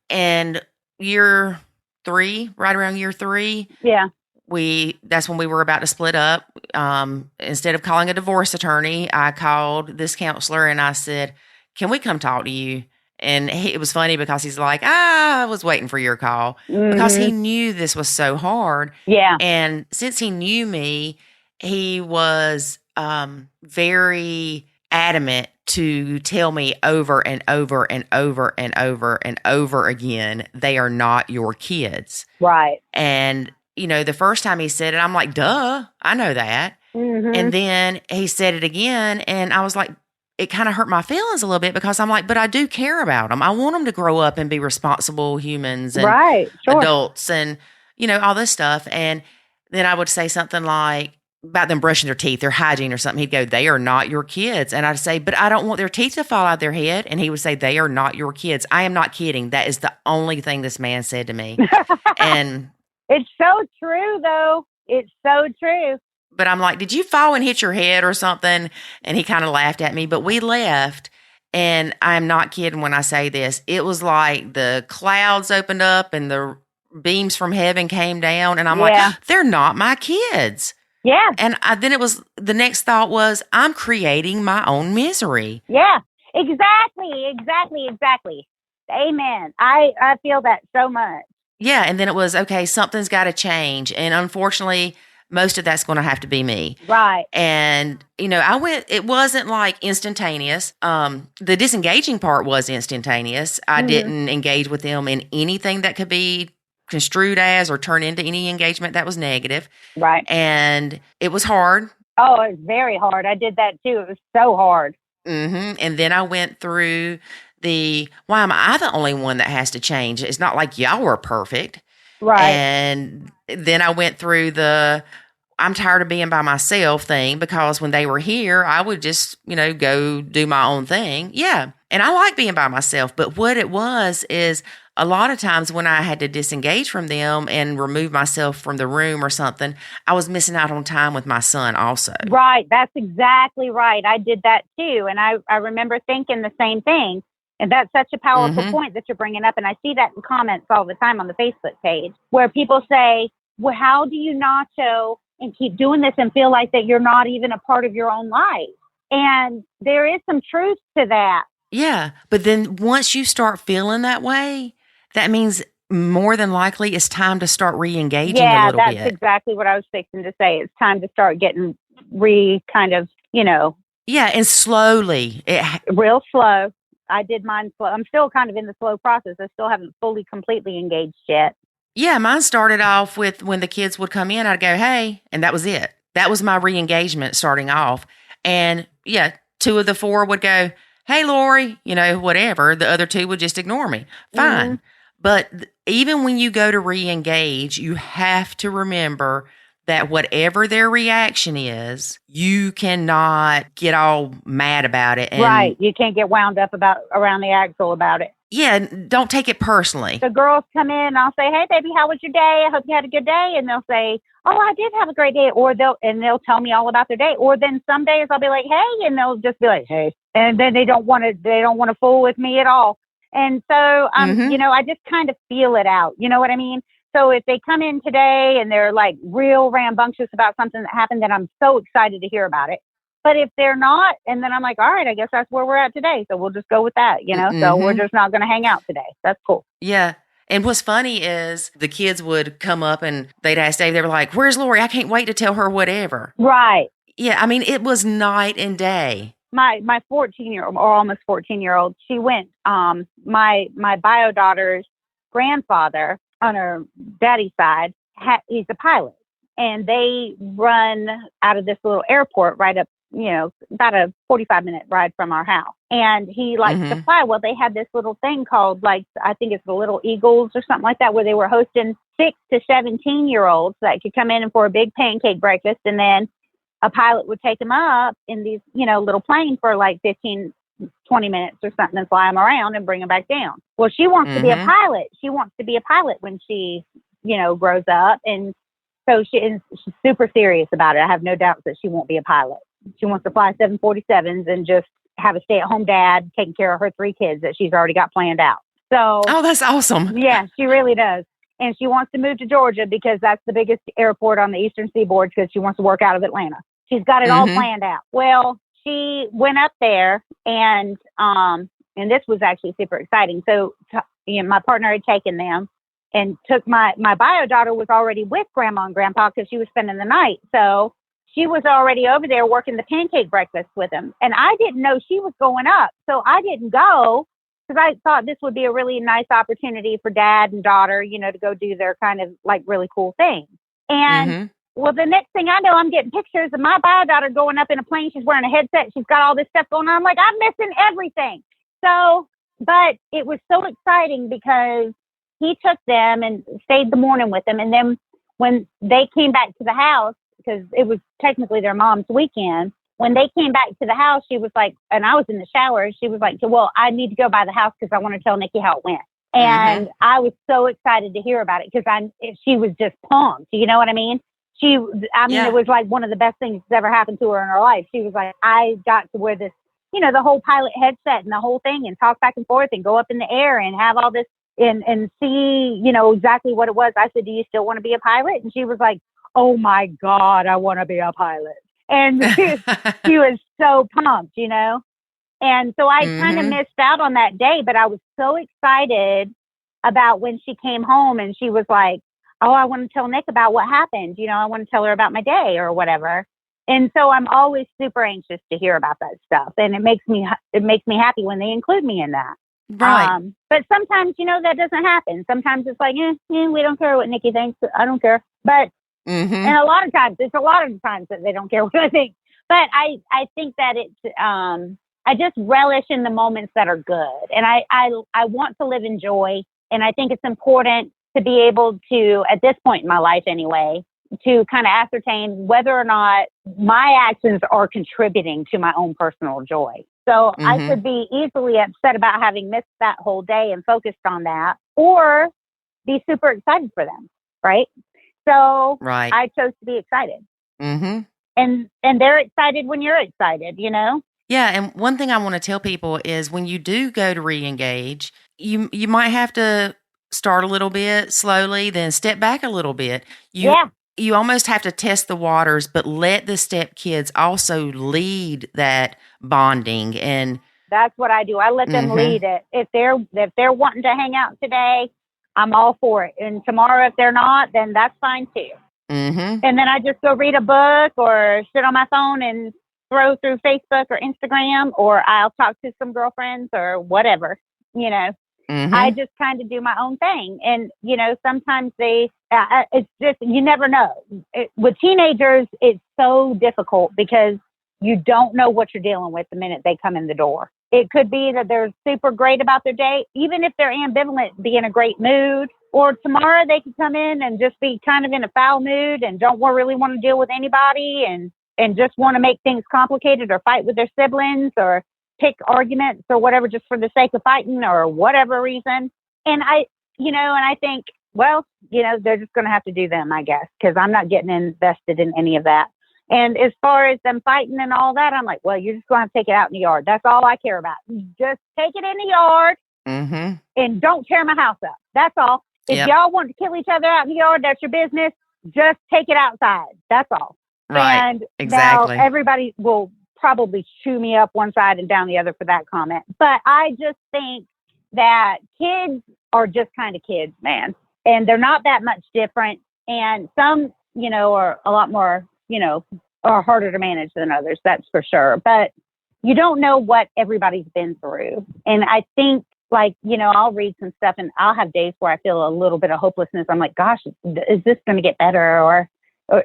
And year 3, right around year 3, that's when we were about to split up. Instead of calling a divorce attorney, I called this counselor and I said, can we come talk to you? And it was funny because he's like, I was waiting for your call, because he knew this was so hard. Yeah. And since he knew me, he was very adamant to tell me over and over and over and over and over again, they are not your kids. Right. And, the first time he said it, I'm like, duh, I know that. And then he said it again, and I was like, it kind of hurt my feelings a little bit, because I'm like, but I do care about them. I want them to grow up and be responsible humans and adults and, all this stuff. And then I would say something like about them brushing their teeth, their hygiene or something. He'd go, they are not your kids. And I'd say, but I don't want their teeth to fall out of their head. And he would say, they are not your kids. I am not kidding. That is the only thing this man said to me. And it's so true, though. It's so true. But I'm like, did you fall and hit your head or something? And he kind of laughed at me. But we left, and I'm not kidding when I say this. It was like the clouds opened up and the beams from heaven came down. And I'm like, they're not my kids. Yeah. And then the next thought was, I'm creating my own misery. Yeah, exactly. Amen. I feel that so much. Yeah. And then it was, okay, something's got to change. And unfortunately, most of that's going to have to be me. Right. And, it wasn't like instantaneous. The disengaging part was instantaneous. I didn't engage with them in anything that could be construed as or turn into any engagement that was negative. Right. And it was hard. Oh, it was very hard. I did that too. It was so hard. And then I went through why am I the only one that has to change? It's not like y'all were perfect. Right. And then I went through I'm tired of being by myself thing, because when they were here, I would just, go do my own thing. Yeah. And I like being by myself. But what it was is a lot of times when I had to disengage from them and remove myself from the room or something, I was missing out on time with my son also. Right. That's exactly right. I did that too. And I remember thinking the same thing. And that's such a powerful point that you're bringing up. And I see that in comments all the time on the Facebook page, where people say, well, how do you nacho and keep doing this and feel like that you're not even a part of your own life. And there is some truth to that. Yeah. But then once you start feeling that way, that means more than likely it's time to start re-engaging a little bit. Yeah, that's exactly what I was fixing to say. It's time to start getting kind of, Yeah, and slowly. Real slow. I did mine slow. I'm still kind of in the slow process. I still haven't fully, completely engaged yet. Yeah, mine started off with when the kids would come in, I'd go, hey, and that was it. That was my re-engagement starting off. And yeah, 2 of the 4 would go, hey, Lori, whatever. The other 2 would just ignore me. Fine. Mm-hmm. But even when you go to re-engage, you have to remember that whatever their reaction is, you cannot get all mad about it. And right. You can't get wound up around the axle about it. Yeah, don't take it personally. The girls come in and I'll say, hey, baby, how was your day? I hope you had a good day. And they'll say, oh, I did have a great day. Or they'll tell me all about their day. Or then some days I'll be like, hey, and they'll just be like, hey. And then they don't want to fool with me at all. And so, I just kind of feel it out. You know what I mean? So if they come in today and they're like real rambunctious about something that happened, then I'm so excited to hear about it. But if they're not, and then I'm like, all right, I guess that's where we're at today. So we'll just go with that, So we're just not going to hang out today. That's cool. Yeah. And what's funny is the kids would come up and they'd ask Dave, they were like, where's Lori? I can't wait to tell her whatever. Right. Yeah. I mean, it was night and day. My 14-year-old, or almost 14-year-old, she went, my bio daughter's grandfather on her daddy's side, he's a pilot. And they run out of this little airport right up, about a 45-minute ride from our house. And he likes to fly. Well, they had this little thing called, I think it's the Little Eagles or something like that, where they were hosting 6 to 17-year-olds that could come in for a big pancake breakfast. And then a pilot would take them up in these, little plane for 15, 20 minutes or something and fly them around and bring them back down. Well, she wants to be a pilot. She wants to be a pilot when she, grows up. And so she's super serious about it. I have no doubts that she won't be a pilot. She wants to fly 747s and just have a stay-at-home dad taking care of her 3 kids that she's already got planned out. So, oh, that's awesome. Yeah, she really does. And she wants to move to Georgia because that's the biggest airport on the Eastern Seaboard because she wants to work out of Atlanta. She's got it all planned out. Well, she went up there and this was actually super exciting. So, my partner had taken them and took my bio daughter was already with grandma and grandpa because she was spending the night. So she was already over there working the pancake breakfast with them. And I didn't know she was going up. So I didn't go because I thought this would be a really nice opportunity for dad and daughter, to go do their kind of really cool thing. And well, the next thing I know, I'm getting pictures of my bio daughter going up in a plane. She's wearing a headset. She's got all this stuff going on. I'm like, I'm missing everything. So, but it was so exciting because he took them and stayed the morning with them. And then when they came back to the house, because it was technically their mom's weekend, when they came back to the house, she was like, and I was in the shower, she was like, well, I need to go by the house because I want to tell Niki how it went. And I was so excited to hear about it because she was just pumped. You know what I mean? It was like one of the best things that's ever happened to her in her life. She was like, I got to wear this, the whole pilot headset and the whole thing and talk back and forth and go up in the air and have all this and see, exactly what it was. I said, do you still want to be a pilot? And she was like, oh my God, I want to be a pilot. And she was so pumped, And so I kind of missed out on that day, but I was so excited about when she came home and she was like, oh, I want to tell Nick about what happened. I want to tell her about my day or whatever. And so I'm always super anxious to hear about that stuff. And it makes me happy when they include me in that. Right. But sometimes, that doesn't happen. Sometimes it's like, we don't care what Niki thinks. I don't care. But and a lot of times that they don't care what I think. But I think that it's, I just relish in the moments that are good. And I want to live in joy. And I think it's important to be able to, at this point in my life anyway, to kind of ascertain whether or not my actions are contributing to my own personal joy. So I could be easily upset about having missed that whole day and focused on that, or be super excited for them, right? So I chose to be excited. And they're excited when you're excited, Yeah, and one thing I want to tell people is when you do go to re-engage, you might have to start a little bit slowly, then step back a little bit. you almost have to test the waters, but let the stepkids also lead that bonding. And that's what I do. I let them lead it. If they're wanting to hang out today, I'm all for it. And tomorrow, if they're not, then that's fine too. And then I just go read a book or sit on my phone and throw through Facebook or Instagram, or I'll talk to some girlfriends or whatever, you know. I just kind of do my own thing. And, you know, sometimes it's just, you never know. With teenagers, it's so difficult because you don't know what you're dealing with the minute they come in the door. It could be that they're super great about their day, even if they're ambivalent, be in a great mood. Or tomorrow they could come in and just be kind of in a foul mood and don't really want to deal with anybody and just want to make things complicated or fight with their siblings or pick arguments or whatever just for the sake of fighting or whatever reason. And I think, well, you know, they're just going to have to do them, I guess, because I'm not getting invested in any of that. And as far as them fighting and all that, I'm like, well, you're just going to have to take it out in the yard. That's all I care about. Just take it in the yard and don't tear my house up. That's all. If y'all want to kill each other out in the yard, that's your business. Just take it outside. That's all. Right. And exactly. Now everybody will probably chew me up one side and down the other for that comment. But I just think that kids are just kind of kids, man. And they're not that much different. And some, you know, are a lot more, you know, are harder to manage than others. That's for sure. But you don't know what everybody's been through. And I think, like, you know, I'll read some stuff and I'll have days where I feel a little bit of hopelessness. I'm like, gosh, is this going to get better? Or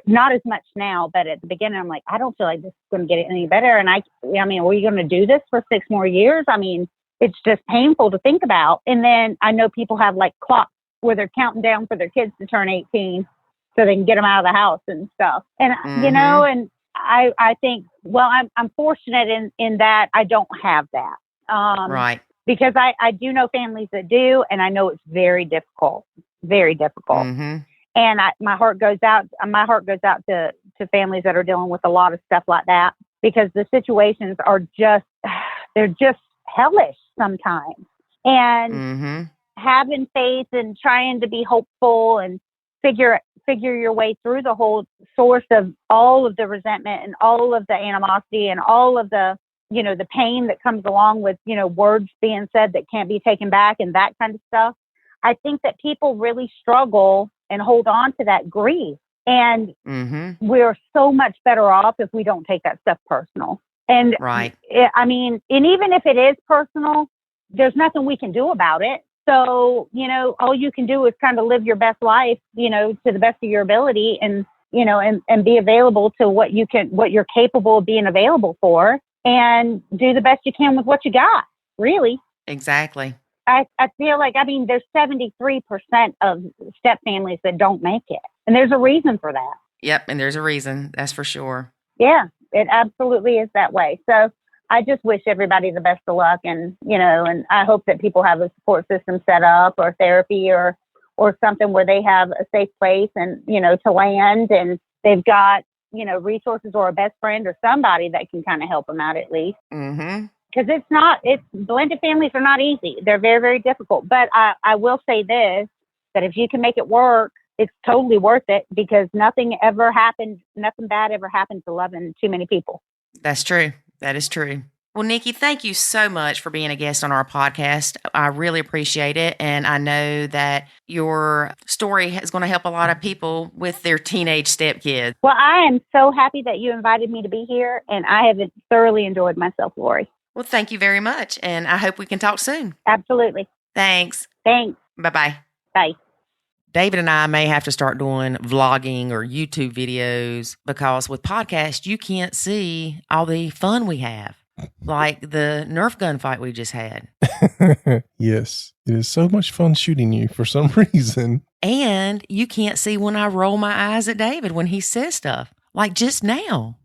not as much now, but at the beginning, I'm like, I don't feel like this is going to get any better. And I mean, are you going to do this for 6 more years? I mean, it's just painful to think about. And then I know people have like clocks where they're counting down for their kids to turn 18 so they can get them out of the house and stuff. And, you know, and I think, well, I'm fortunate in that I don't have that. Right. Because I do know families that do, and I know it's very difficult, very difficult. And my heart goes out to families that are dealing with a lot of stuff like that, because the situations are they're just hellish sometimes. And having faith and trying to be hopeful and figure your way through the whole source of all of the resentment and all of the animosity and all of the, you know, the pain that comes along with, you know, words being said that can't be taken back and that kind of stuff. I think that people really struggle and hold on to that grief. And we're so much better off if we don't take that stuff personal. And I mean, and even if it is personal, there's nothing we can do about it. So, you know, all you can do is kind of live your best life, you know, to the best of your ability and, you know, and be available to what you're capable of being available for. And do the best you can with what you got, really. Exactly. I feel like, I mean, there's 73% of step families that don't make it. And there's a reason for that. Yep. And there's a reason. That's for sure. Yeah, it absolutely is that way. So I just wish everybody the best of luck. And, you know, and I hope that people have a support system set up or therapy or something where they have a safe place and, you know, to land, and they've got, you know, resources or a best friend or somebody that can kind of help them out at least. Because blended families are not easy. They're very, very difficult. But I will say this, that if you can make it work, it's totally worth it, because nothing bad ever happens to loving too many people. That's true. That is true. Well, Niki, thank you so much for being a guest on our podcast. I really appreciate it. And I know that your story is going to help a lot of people with their teenage stepkids. Well, I am so happy that you invited me to be here, and I have thoroughly enjoyed myself, Lori. Well, thank you very much. And I hope we can talk soon. Absolutely. Thanks. Bye-bye. Bye. David and I may have to start doing vlogging or YouTube videos, because with podcasts, you can't see all the fun we have. Like the Nerf gun fight we just had. Yes. It is so much fun shooting you for some reason. And you can't see when I roll my eyes at David when he says stuff. Like just now.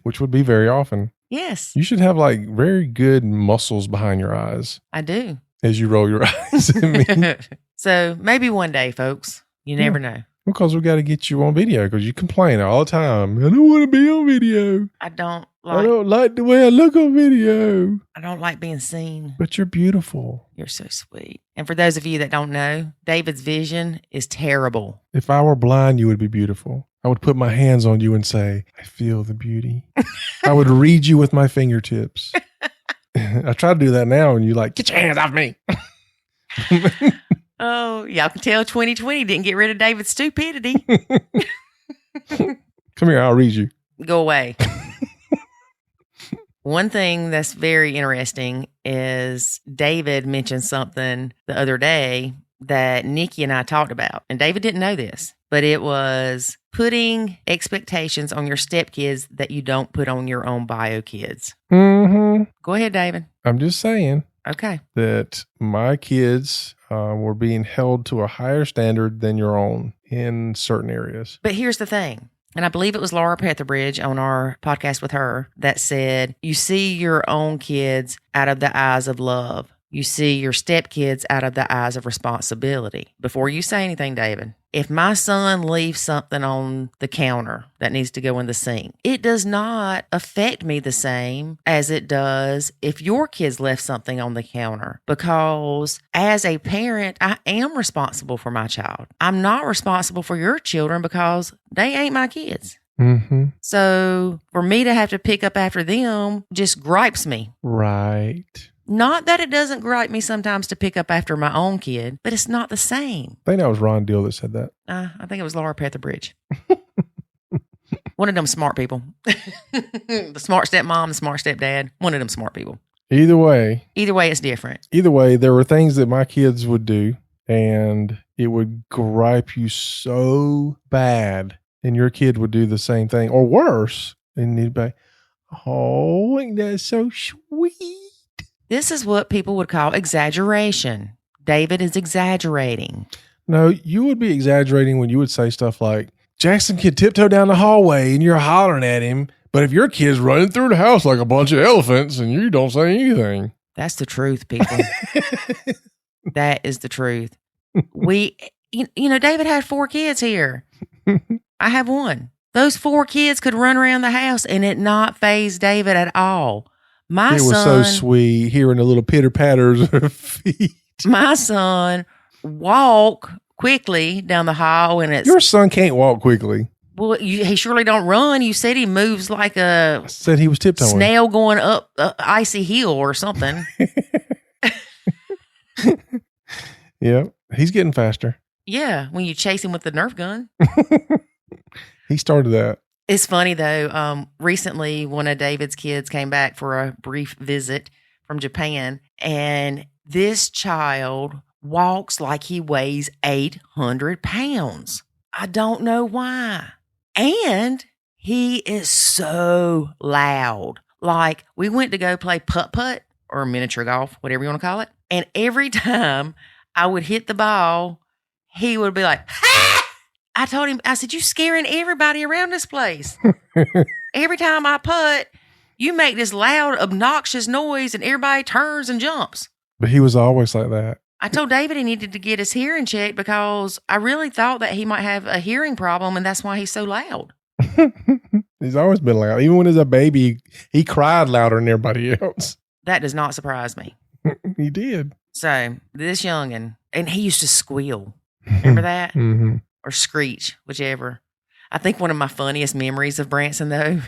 Which would be very often. Yes. You should have like very good muscles behind your eyes. I do. As you roll your eyes at me. So maybe one day, folks. You never know. Because we got to get you on video because you complain all the time. I don't want to be on video. I don't like the way I look on video. I don't like being seen. But you're beautiful. You're so sweet. And for those of you that don't know, David's vision is terrible. If I were blind, you would be beautiful. I would put my hands on you and say, I feel the beauty. I would read you with my fingertips. I try to do that now and you're like, get your hands off me. Oh, y'all can tell 2020 didn't get rid of David's stupidity. Come here, I'll read you. Go away. One thing that's very interesting is David mentioned something the other day that Niki and I talked about. And David didn't know this, but it was putting expectations on your stepkids that you don't put on your own bio kids. Mm-hmm. Go ahead, David. I'm just saying. Okay. That my kids were being held to a higher standard than your own in certain areas. But here's the thing. And I believe it was Laura Petherbridge on our podcast with her that said, you see your own kids out of the eyes of love. You see your stepkids out of the eyes of responsibility. Before you say anything, David, if my son leaves something on the counter that needs to go in the sink, it does not affect me the same as it does if your kids left something on the counter. Because as a parent, I am responsible for my child. I'm not responsible for your children because they ain't my kids. Mm-hmm. So for me to have to pick up after them just gripes me. Right. Not that it doesn't gripe me sometimes to pick up after my own kid, but it's not the same. I think that was Ron Deal that said that. I think it was Laura Petherbridge. One of them smart people. The smart stepmom, the smart stepdad. One of them smart people. Either way, it's different. Either way, there were things that my kids would do, and it would gripe you so bad, and your kid would do the same thing, or worse, and you'd be, oh, ain't that so sweet? This is what people would call exaggeration. David is exaggerating. No, you would be exaggerating when you would say stuff like, Jackson can tiptoe down the hallway and you're hollering at him, but if your kid's running through the house like a bunch of elephants and you don't say anything. That's the truth, people. That is the truth. David had 4 kids here. I have 1. Those 4 kids could run around the house and it not faze David at all. It was so sweet hearing the little pitter patters of her feet. My son walk quickly down the hall, and your son can't walk quickly. Well, he surely don't run. You said he moves like I said he was tiptoeing. Snail going up icy hill or something. Yeah, he's getting faster. Yeah, when you chase him with the Nerf gun. He started that. It's funny, though. Recently, one of David's kids came back for a brief visit from Japan, and this child walks like he weighs 800 pounds. I don't know why. And he is so loud. Like, we went to go play putt-putt or miniature golf, whatever you want to call it. And every time I would hit the ball, he would be like, ha! I told him, I said, you scaring everybody around this place. Every time I putt, you make this loud, obnoxious noise and everybody turns and jumps. But he was always like that. I told David he needed to get his hearing checked because I really thought that he might have a hearing problem and that's why he's so loud. He's always been loud. Even when he was a baby, he cried louder than everybody else. That does not surprise me. He did. So this youngin', and he used to squeal. Remember that? Mm-hmm. Or screech, whichever. I think one of my funniest memories of Branson, though,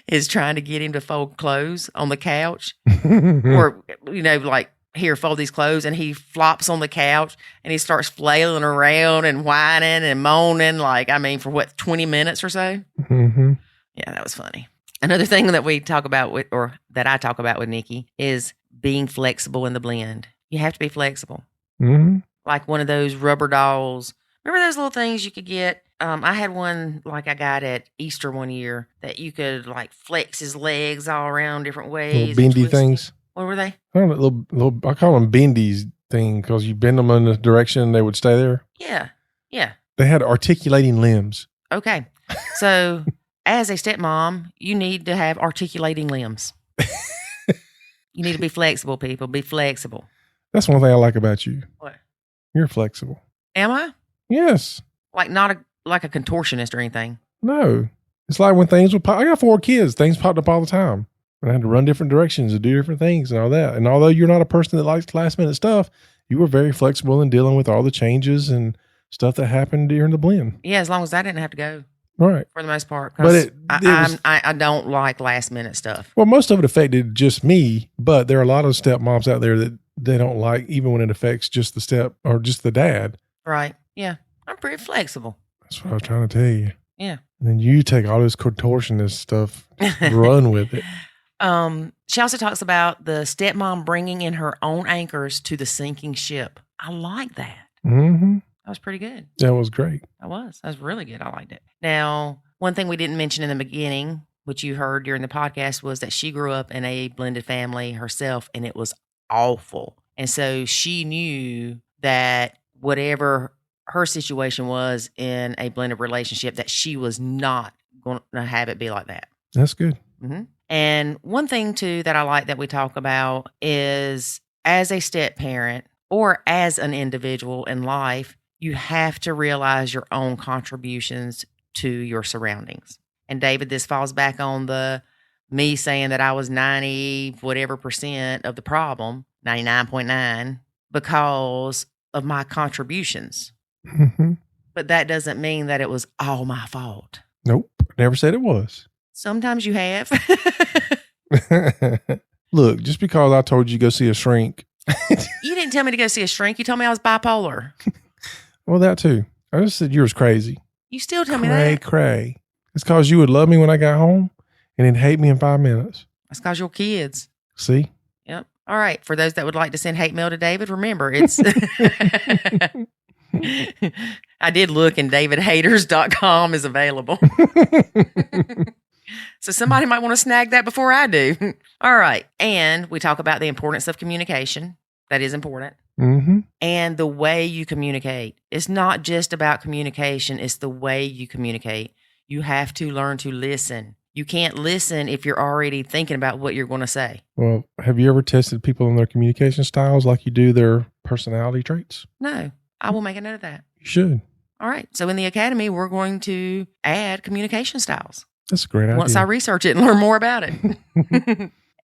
is trying to get him to fold clothes on the couch. Or, like, here, fold these clothes. And he flops on the couch and he starts flailing around and whining and moaning, for 20 minutes or so? Mm-hmm. Yeah, that was funny. Another thing that we talk about that I talk about with Niki is being flexible in the blend. You have to be flexible. Mm-hmm. Like one of those rubber dolls. Remember those little things you could get? I had one like I got at Easter one year that you could flex his legs all around different ways. Little bendy things. What were they? I don't know, little, I call them bendies thing because you bend them in the direction and they would stay there. Yeah. Yeah. They had articulating limbs. Okay. So as a stepmom, you need to have articulating limbs. You need to be flexible, people. Be flexible. That's one thing I like about you. What? You're flexible. Am I? Yes. Like not like a contortionist or anything. No. It's like when things would pop. I got 4 kids. Things popped up all the time. And I had to run different directions and do different things and all that. And although you're not a person that likes last minute stuff, you were very flexible in dealing with all the changes and stuff that happened during the blend. Yeah, as long as I didn't have to go. Right. For the most part. But I don't like last minute stuff. Well, most of it affected just me, but there are a lot of stepmoms out there that they don't like, even when it affects just the step or just the dad. Right. Yeah. I'm pretty flexible. That's what I was trying to tell you. Yeah. And then you take all this contortionist stuff, run with it. She also talks about the stepmom bringing in her own anchors to the sinking ship. I like that. Mm-hmm. That was pretty good. That was great. That was really good. I liked it. Now, one thing we didn't mention in the beginning, which you heard during the podcast, was that she grew up in a blended family herself, and it was awful. And so she knew that whatever her situation was in a blended relationship, that she was not going to have it be like that. That's good. Mm-hmm. And one thing, too, that I like that we talk about is as a step parent or as an individual in life, you have to realize your own contributions to your surroundings. And David, this falls back on me saying that I was 90 whatever % of the problem, 99.9, because of my contributions. Mm-hmm. But that doesn't mean that it was all my fault. Nope. Never said it was. Sometimes you have. Look, just because I told you to go see a shrink. You didn't tell me to go see a shrink. You told me I was bipolar. Well, that too. I just said you was crazy. You still tell me that. Cray. It's because you would love me when I got home and then hate me in 5 minutes. That's because you're kids. See? Yep. All right. For those that would like to send hate mail to David, remember it's... I did look and davidhaters.com is available. So somebody might want to snag that before I do. All right. And we talk about the importance of communication. That is important. Mm-hmm. And the way you communicate. It's not just about communication. It's the way you communicate. You have to learn to listen. You can't listen if you're already thinking about what you're going to say. Well, have you ever tested people on their communication styles like you do their personality traits? No. I will make a note of that. You should. All right. So in the academy, we're going to add communication styles. That's a great idea. Once I research it and learn more about it.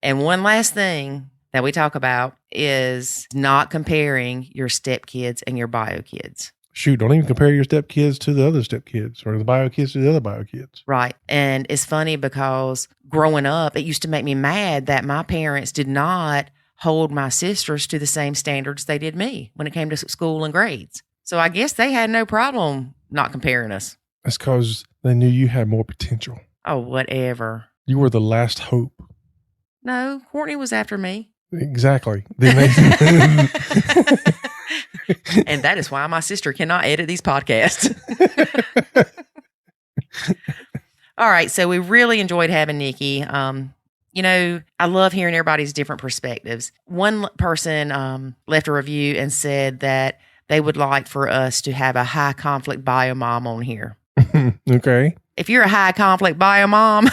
And one last thing that we talk about is not comparing your stepkids and your bio kids. Shoot, don't even compare your stepkids to the other stepkids or the bio kids to the other bio kids. Right. And it's funny because growing up, it used to make me mad that my parents did not hold my sisters to the same standards they did me when it came to school and grades. So I guess they had no problem not comparing us. That's because they knew you had more potential. Oh, whatever. You were the last hope. No, Courtney was after me. Exactly. And that is why my sister cannot edit these podcasts. All right. So we really enjoyed having Niki. I love hearing everybody's different perspectives. One person left a review and said that they would like for us to have a high conflict bio mom on here. Okay. If you're a high conflict bio mom,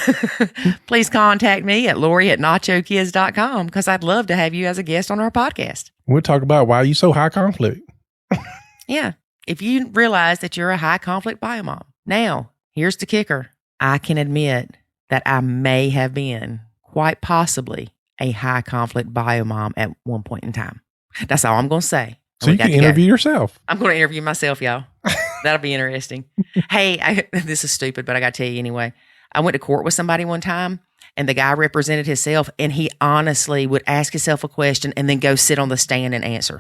please contact me at Lori@nachokids.com because I'd love to have you as a guest on our podcast. We'll talk about why you so high conflict. Yeah. If you realize that you're a high conflict bio mom. Now, here's the kicker. I can admit that I may have been quite possibly a high conflict bio mom at one point in time. That's all I'm going to say. So you can interview yourself. I'm going to interview myself, y'all. That'll be interesting. Hey, this is stupid, but I got to tell you anyway. I went to court with somebody one time, and the guy represented himself, and he honestly would ask himself a question and then go sit on the stand and answer.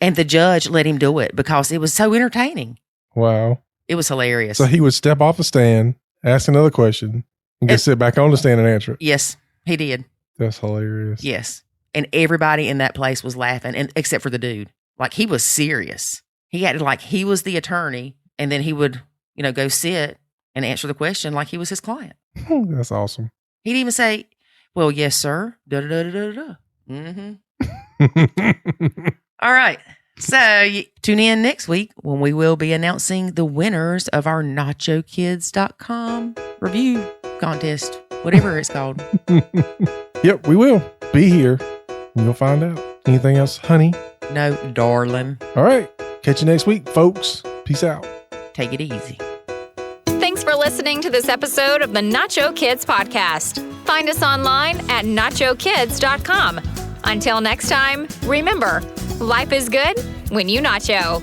And the judge let him do it because it was so entertaining. Wow. It was hilarious. So he would step off the stand, ask another question, and go sit back on the stand and answer it. Yes, he did. That's hilarious. Yes. And everybody in that place was laughing, and except for the dude. Like, he was serious. He acted like he was the attorney, and then he would, go sit and answer the question like he was his client. That's awesome. He'd even say, well, yes, sir. Da-da-da-da-da-da. Mm-hmm. All right. So tune in next week when we will be announcing the winners of our NachoKids.com review contest, whatever it's called. Yep, we will be here. You'll find out. Anything else, honey? No, darling. All right. Catch you next week, folks. Peace out. Take it easy. Thanks for listening to this episode of the Nacho Kids Podcast. Find us online at nachokids.com. Until next time, remember, life is good when you nacho.